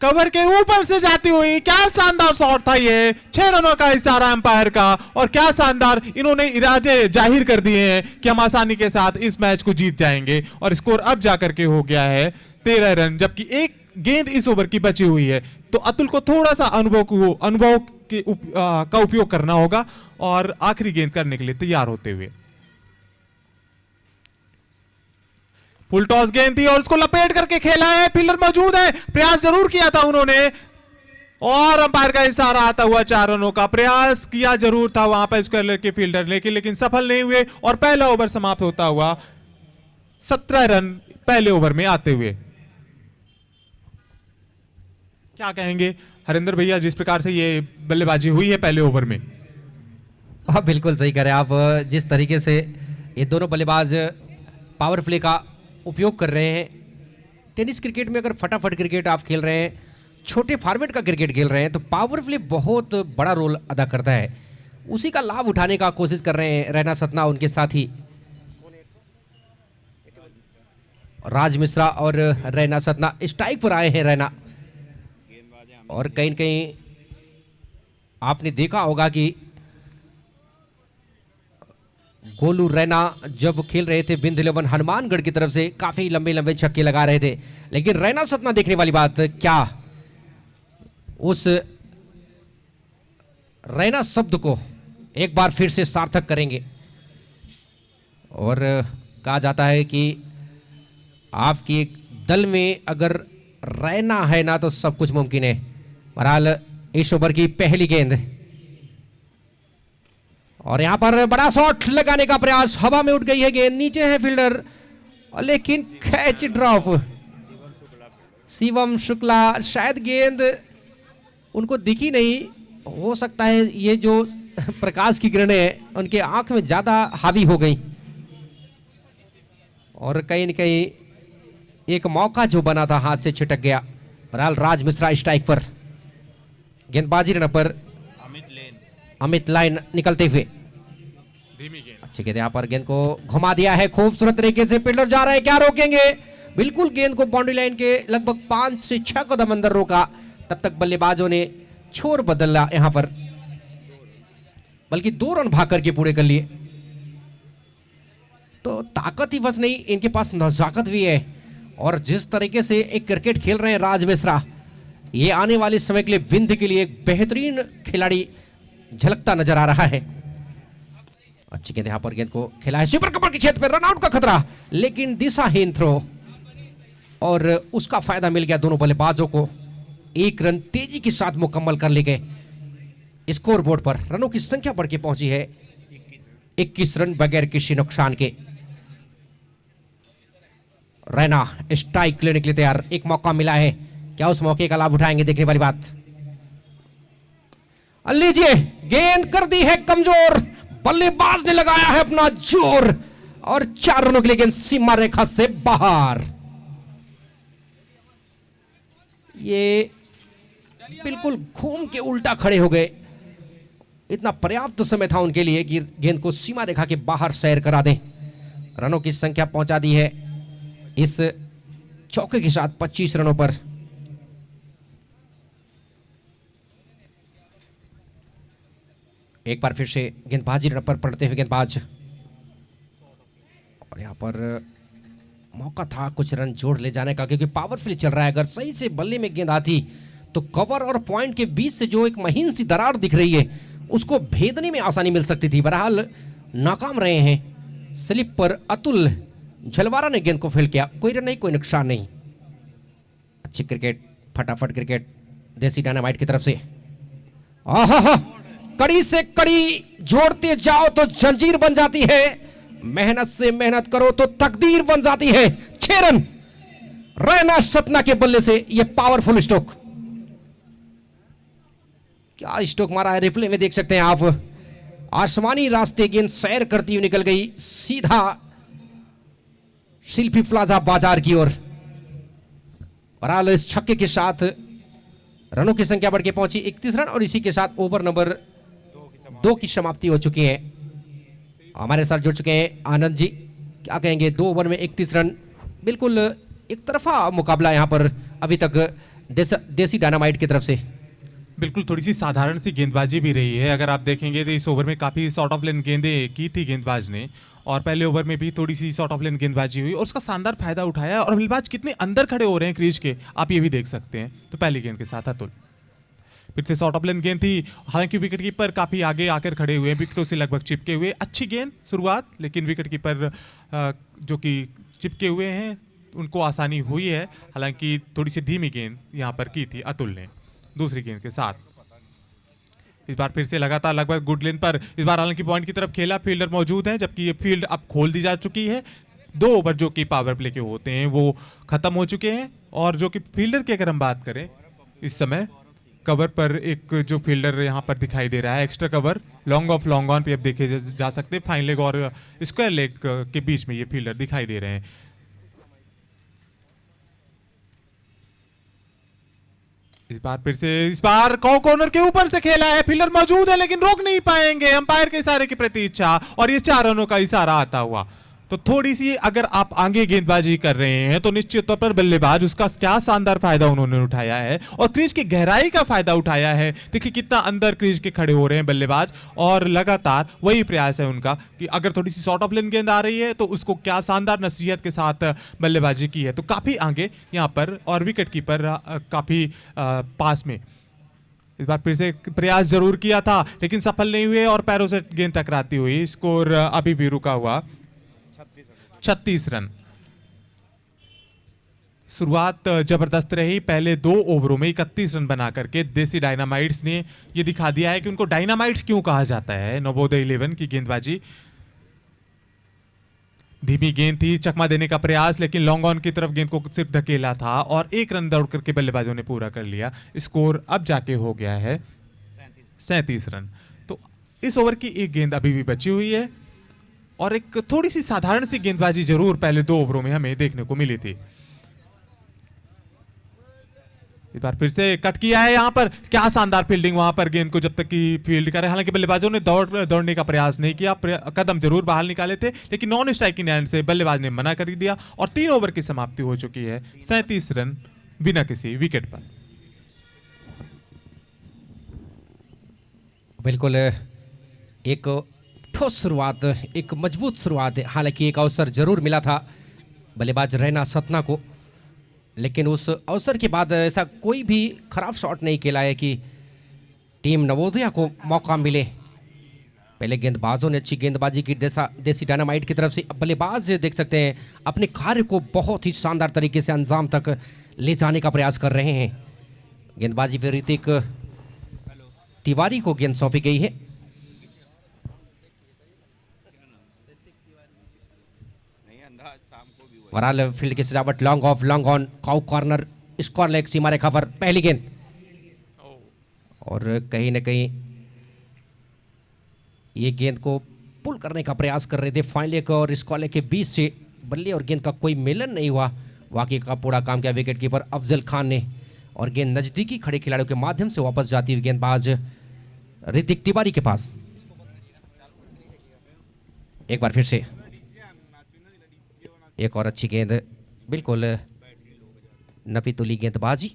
कवर के ऊपर से जाती हुई, क्या शानदार शॉट था ये। 6 रनों का इशारा अंपायर का, और क्या शानदार इन्होंने इरादे जाहिर कर दिए हैं कि हम आसानी के साथ इस मैच को जीत जाएंगे। और स्कोर अब जाकर के हो गया है 13 रन, जबकि 1 गेंद इस ओवर की बची हुई है। तो अतुल को थोड़ा सा अनुभव का उपयोग करना होगा, और आखिरी गेंद करने के लिए तैयार होते हुए। फुल टॉस गेंद थी और उसको लपेट करके खेला है, फील्डर मौजूद है, प्रयास जरूर किया था उन्होंने, और अंपायर का इशारा आता हुआ 4 रनों का प्रयास किया जरूर था वहां पर स्क्वायर लेग के फील्डर, लेकिन सफल नहीं हुए, और पहला ओवर समाप्त होता हुआ 17 रन पहले ओवर में आते हुए। क्या कहेंगे हरिंदर भैया, जिस प्रकार से ये बल्लेबाजी हुई है पहले ओवर में? हाँ, बिल्कुल सही कह रहे हैं आप। जिस तरीके से ये दोनों बल्लेबाज पावर प्ले का उपयोग कर रहे हैं, टेनिस क्रिकेट में अगर फटाफट क्रिकेट आप खेल रहे हैं, छोटे फॉर्मेट का क्रिकेट खेल रहे हैं, तो पावर प्ले बहुत बड़ा रोल अदा करता है। उसी का लाभ उठाने का कोशिश कर रहे हैं रैना सतना, उनके साथी राज मिश्रा और रैना सतना। स्ट्राइक पर आए हैं रैना, और कहीं न कहीं आपने देखा होगा कि गोलू रैना जब खेल रहे थे बिंद11 हनुमानगढ़ की तरफ से, काफी लंबे लंबे छक्के लगा रहे थे, लेकिन रैना सतना देखने वाली बात, क्या उस रैना शब्द को एक बार फिर से सार्थक करेंगे। और कहा जाता है कि आपकी एक दल में अगर रैना है ना तो सब कुछ मुमकिन है। बहरहाल इस ओवर की पहली गेंद और यहां पर बड़ा शॉट लगाने का प्रयास, हवा में उठ गई है गेंद, नीचे है फील्डर लेकिन कैच ड्रॉप। शिवम शुक्ला, शायद गेंद उनको दिखी नहीं, हो सकता है ये जो प्रकाश की किरणें हैं उनके आंख में ज्यादा हावी हो गई और कहीं न कहीं एक मौका जो बना था हाथ से छिटक गया। बहरहाल राज मिश्रा स्ट्राइक पर, गेंदबाजी रन पर अमित लाइन निकलते हुए। अच्छी गेंद यहाँ पर, गेंद को घुमा दिया है खूबसूरत तरीके से, फील्डर जा रहे हैं, क्या रोकेंगे? बिल्कुल गेंद को बाउंड्री लाइन के लगभग 5 से 6 कदम अंदर रोका। तब तक बल्लेबाजों ने छोर बदला यहां पर, बल्कि 2 रन भाग करके पूरे कर लिए। तो ताकत ही बस नहीं, इनके पास नजाकत भी है। और जिस तरीके से एक क्रिकेट खेल रहे हैं राज मिश्रा, ये आने वाले समय के लिए बिंद के लिए एक बेहतरीन खिलाड़ी झलकता नजर आ रहा है। अच्छी गेंद यहां पर, गेंद को खेला है स्वीपर कपर के क्षेत्र पर, रनआउट का खतरा लेकिन दिशाहीन थ्रो और उसका फायदा मिल गया दोनों बल्लेबाजों को। 1 रन तेजी के साथ मुकम्मल कर लिए गए। स्कोर बोर्ड पर रनों की संख्या बढ़ के पहुंची है 21 रन बगैर किसी नुकसान के। रैना स्ट्राइक लेने के लिए तैयार, एक मौका मिला है, क्या उस मौके का लाभ उठाएंगे? देखने वाली बात। लीजिए, गेंद कर दी है कमजोर, बल्लेबाज ने लगाया है अपना जोर और 4 रनों के लिए गेंद सीमा रेखा से बाहर। ये बिल्कुल घूम के उल्टा खड़े हो गए, इतना पर्याप्त समय था उनके लिए कि गेंद को सीमा रेखा के बाहर सैर करा दें। रनों की संख्या पहुंचा दी है इस चौके के साथ 25 रनों पर। एक बार फिर से गेंदबाजी रन पर पड़ते हुए गेंदबाज, और यहां पर मौका था कुछ रन जोड़ ले जाने का क्योंकि पावरफुल चल रहा है। अगर सही से बल्ले में गेंद आती तो कवर और पॉइंट के बीच से जो एक महीन सी दरार दिख रही है उसको भेदने में आसानी मिल सकती थी। बहरहाल नाकाम रहे हैं। स्लिप पर अतुल झलवारा ने गेंद को फील्ड किया, कोई रन नहीं, कोई नुकसान नहीं। अच्छी क्रिकेट, फटाफट क्रिकेट देसी डायनामाइट की तरफ से। आहा, कड़ी से कड़ी जोड़ते जाओ तो जंजीर बन जाती है, मेहनत से मेहनत करो तो तकदीर बन जाती है। 6 रन रैना सतना के बल्ले से, यह पावरफुल स्ट्रोक। क्या स्ट्रोक मारा है, रिप्ले में देख सकते हैं आप। आसमानी रास्ते गेंद सैर करती हुई निकल गई सीधा शिल्पी प्लाजा बाजार की ओर। बहरहाल इस छक्के के साथ रनों की संख्या बढ़ के पहुंची 31 रन और इसी के साथ ओवर नंबर 2 की समाप्ति हो चुकी है। हमारे साथ जुड़ चुके हैं आनंद जी, क्या कहेंगे? 2 ओवर में 31 रन, बिल्कुल एक तरफा मुकाबला यहां पर अभी तक देसी डायनामाइट की तरफ से। बिल्कुल थोड़ी सी साधारण सी गेंदबाजी भी रही है। अगर आप देखेंगे तो इस ओवर में काफ़ी शॉर्ट ऑफ लेन गेंदें की थी गेंदबाज ने, और पहले ओवर में भी थोड़ी सी शॉर्ट ऑफ लेन गेंदबाजी हुई और उसका शानदार फायदा उठाया। और बल्लेबाज कितने अंदर खड़े हो रहे हैं क्रीज के, आप ये भी देख सकते हैं। तो पहली गेंद के साथ अतुल, फिर से शॉर्ट ऑफ लेन गेंद थी, हालांकि विकेट कीपर काफ़ी आगे आकर खड़े हुए हैं, विकेटों से लगभग चिपके हुए। अच्छी गेंद शुरुआत, लेकिन विकेट कीपर जो कि चिपके हुए हैं उनको आसानी हुई है। हालांकि थोड़ी सी धीमी गेंद यहाँ पर की थी अतुल ने। दूसरी गेंद के साथ इस बार फिर से लगातार लगभग गुड लेंथ पर, इस बार हालांकि पॉइंट की तरफ खेला, फील्डर मौजूद है, जबकि ये फील्ड अब खोल दी जा चुकी है। 2 ओवर जो कि पावर प्ले के होते हैं वो खत्म हो चुके हैं। और जो कि फील्डर की अगर हम बात करें, इस समय कवर पर एक जो फील्डर यहाँ पर दिखाई दे रहा है, extra cover long off long on पे अब देखे जा सकते हैं। फाइन लेग और स्क्वायर लेग के बीच में ये फील्डर दिखाई दे रहे हैं। इस बार फिर से, इस बार कॉर्नर के ऊपर से खेला है, फील्डर मौजूद है लेकिन रोक नहीं पाएंगे, अंपायर के इशारे की प्रतीक्षा, और ये 4 रनों का इशारा आता हुआ। तो थोड़ी सी अगर आप आगे गेंदबाजी कर रहे हैं तो निश्चित तौर पर बल्लेबाज, उसका क्या शानदार फायदा उन्होंने उठाया है और क्रीज की गहराई का फायदा उठाया है। देखिए कितना अंदर क्रीज के खड़े हो रहे हैं बल्लेबाज, और लगातार वही प्रयास है उनका कि अगर थोड़ी सी शॉर्ट ऑफ लेन गेंद आ रही है तो उसको क्या शानदार नसीहत के साथ बल्लेबाजी की है। तो काफी आगे यहाँ पर, और विकेट कीपर काफी पास में। इस बार फिर से एक प्रयास जरूर किया था लेकिन सफल नहीं हुए और पैरों से गेंद टकराती हुई। स्कोर अभी भी रुका हुआ 36 रन। शुरुआत जबरदस्त रही। पहले 2 ओवरों में 31 रन बना करके देसी डायनामाइट्स ने यह दिखा दिया है कि उनको डायनामाइट्स क्यों कहा जाता है। नवोदय 11 की गेंदबाजी, धीमी गेंद थी, चकमा देने का प्रयास, लेकिन लॉन्ग ऑन की तरफ गेंद को सिर्फ धकेला था और 1 रन दौड़ करके बल्लेबाजों ने पूरा कर लिया। स्कोर अब जाके हो गया है 37 रन। तो इस ओवर की एक गेंद अभी भी बची हुई है और एक थोड़ी सी साधारण सी गेंदबाजी जरूर पहले 2 ओवरों में हमें देखने को मिली थी। इस बार फिर से कट किया है यहां पर, क्या शानदार फील्डिंग वहां पर, गेंद को जब तक की फील्ड करे। हालांकि बल्लेबाजों ने दौड़ने का प्रयास नहीं किया, कदम जरूर बाहर निकाले थे लेकिन नॉन स्ट्राइकिंग एंड से बल्लेबाज ने मना कर दिया और 3 ओवर की समाप्ति हो चुकी है 37 रन बिना किसी विकेट पर। बिल्कुल एक ठोस शुरुआत, एक मजबूत शुरुआत। हालांकि एक अवसर जरूर मिला था बल्लेबाज रैना सतना को, लेकिन उस अवसर के बाद ऐसा कोई भी खराब शॉट नहीं खेला है कि टीम नवोदया को मौका मिले। पहले गेंदबाजों ने अच्छी गेंदबाजी की देसी डायनामाइट की तरफ से। अब बल्लेबाज देख सकते हैं अपने कार्य को बहुत ही शानदार तरीके से अंजाम तक ले जाने का प्रयास कर रहे हैं। गेंदबाजी फिर ऋतिक तिवारी को गेंद सौंपी गई है। वराल फील्ड की सजावट, long off, long on, cow corner, square leg, सीमा रेखा पर पहली गेंद। और कहीं ना कहीं ये गेंद को पुल करने का प्रयास कर रहे थे। फाइन लेग और स्क्वायर लेग के बीच से बल्ले और गेंद का कोई मिलन नहीं हुआ। वाकई का पूरा काम किया विकेट कीपर अफजल खान ने और गेंद नजदीकी खड़े खिलाड़ियों के माध्यम से वापस जाती हुई गेंदबाज ऋतिक तिवारी के पास। एक बार फिर से एक और अच्छी गेंद, बिल्कुल नपी तुली गेंदबाजी।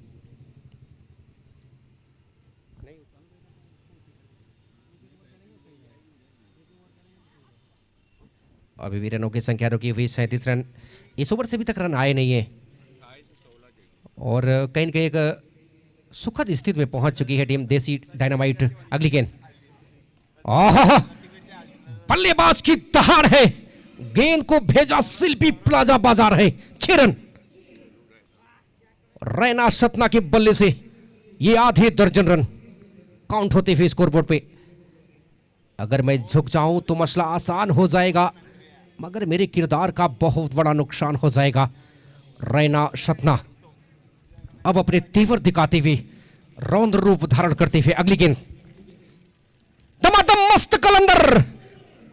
अभी भी रनों की संख्या रुकी हुई 37 रन। इस ओवर से अभी तक रन आए नहीं है और कहीं न कहीं एक सुखद स्थिति में पहुंच चुकी है टीम देसी डायनामाइट। अगली गेंद, बल्लेबाज की दहाड़ है, गेंद को भेजा शिल्पी प्लाजा बाजार है। 6 रन रैना सतना के बल्ले से ये आधे दर्जन रन काउंट होते हुए स्कोरबोर्ड पे। अगर मैं झुक जाऊं तो मसला आसान हो जाएगा, मगर मेरे किरदार का बहुत बड़ा नुकसान हो जाएगा। रैना सतना अब अपने तेवर दिखाते हुए, रौद्र रूप धारण करते हुए अगली गेंद, दमादम मस्त कलंदर।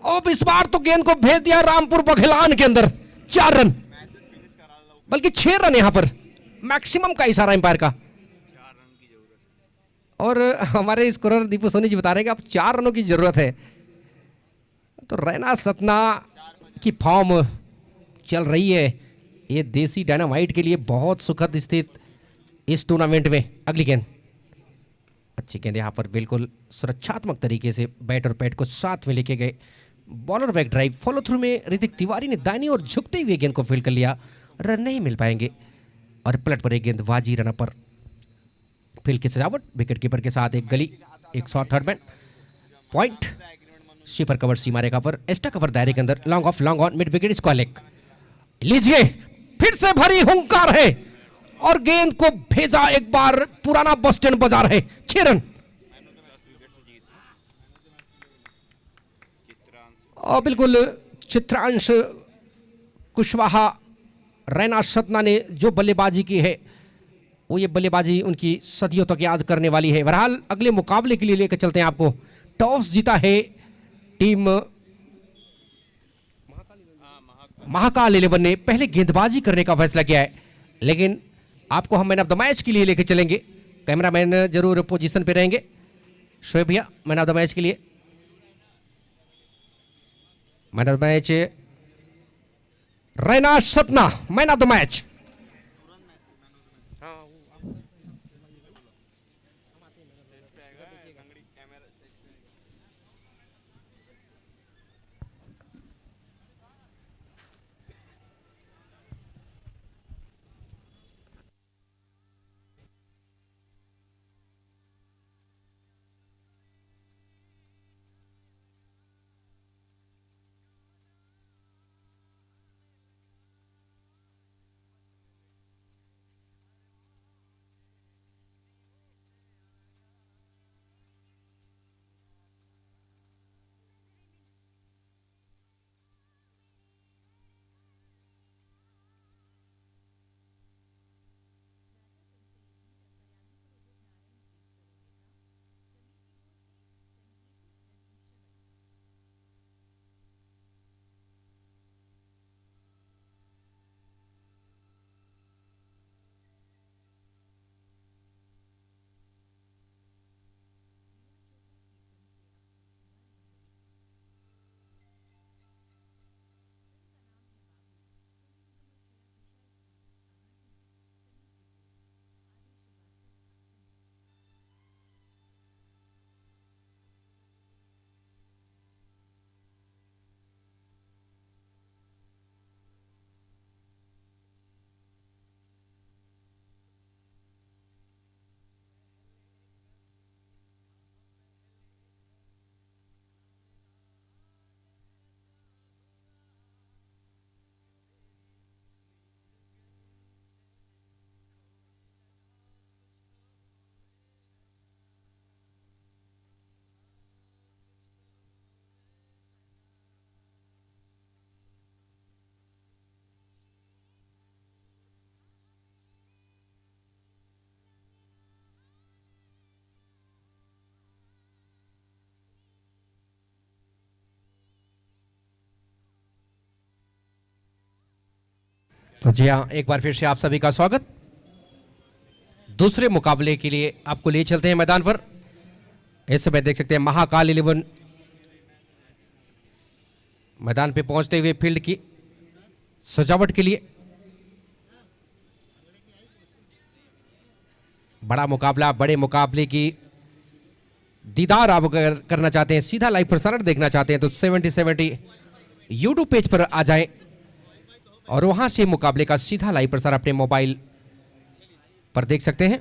अब इस बार तो गेंद को भेज दिया रामपुर बघेलान के अंदर। 4 रन, बल्कि 6 रन यहां पर मैक्सिमम का इशारा एम्पायर का। और हमारे स्कोरर दीपू सोनी जी बता रहे हैं कि अब 4 रनों की जरूरत है। तो रैना सतना की फॉर्म चल रही है, ये देसी डायनामाइट के लिए बहुत सुखद स्थिति इस टूर्नामेंट में। अगली गेंद, अच्छी गेंद यहाँ पर बिल्कुल सुरक्षात्मक तरीके से बैट और पैट को साथ में लेके गए। Bowler back drive, follow through में ऋतिक तिवारी ने दाहिनी और झुकते हुए गेंद को फील्ड कर लिया। रन नहीं मिल पाएंगे और पलट पर एक गेंद वाजी रन पर। फील्ड की सजावट, विकेट कीपर के साथ एक गली, एक short, third man point, sweeper cover सीमा रेखा पर, एक्स्ट्रा कवर दायरे के अंदर, long off, long on, mid wicket, square leg. लीजिए फिर से भरी हुंकार है और गेंद को भेजा एक बार पुराना बस स्टैंड बाजार है। 6 रन। और बिल्कुल चित्रांश कुशवाहा, रैना सतना ने जो बल्लेबाजी की है वो ये बल्लेबाजी उनकी सदियों तक याद करने वाली है। बहरहाल अगले मुकाबले के लिए लेकर चलते हैं आपको। टॉस जीता है टीम महाकाल 11 ने। पहले गेंदबाजी करने का फैसला किया है, लेकिन आपको हम मैन ऑफ द मैच के लिए लेकर चलेंगे। कैमरामैन जरूर पोजीशन पे रहेंगे। शोएब भैया, मैन ऑफ द मैच के लिए। Man of the match Raina Satna, man of the match. तो जी हाँ, एक बार फिर से आप सभी का स्वागत। दूसरे मुकाबले के लिए आपको ले चलते हैं मैदान पर। इस समय देख सकते हैं महाकाल 11 मैदान पे पहुंचते हुए फील्ड की सजावट के लिए। बड़ा मुकाबला, बड़े मुकाबले की दीदार आप अगर करना चाहते हैं, सीधा लाइव प्रसारण देखना चाहते हैं तो 7070 यूट्यूब पेज पर आ जाएं और वहां से मुकाबले का सीधा लाइव प्रसारण अपने मोबाइल पर देख सकते हैं।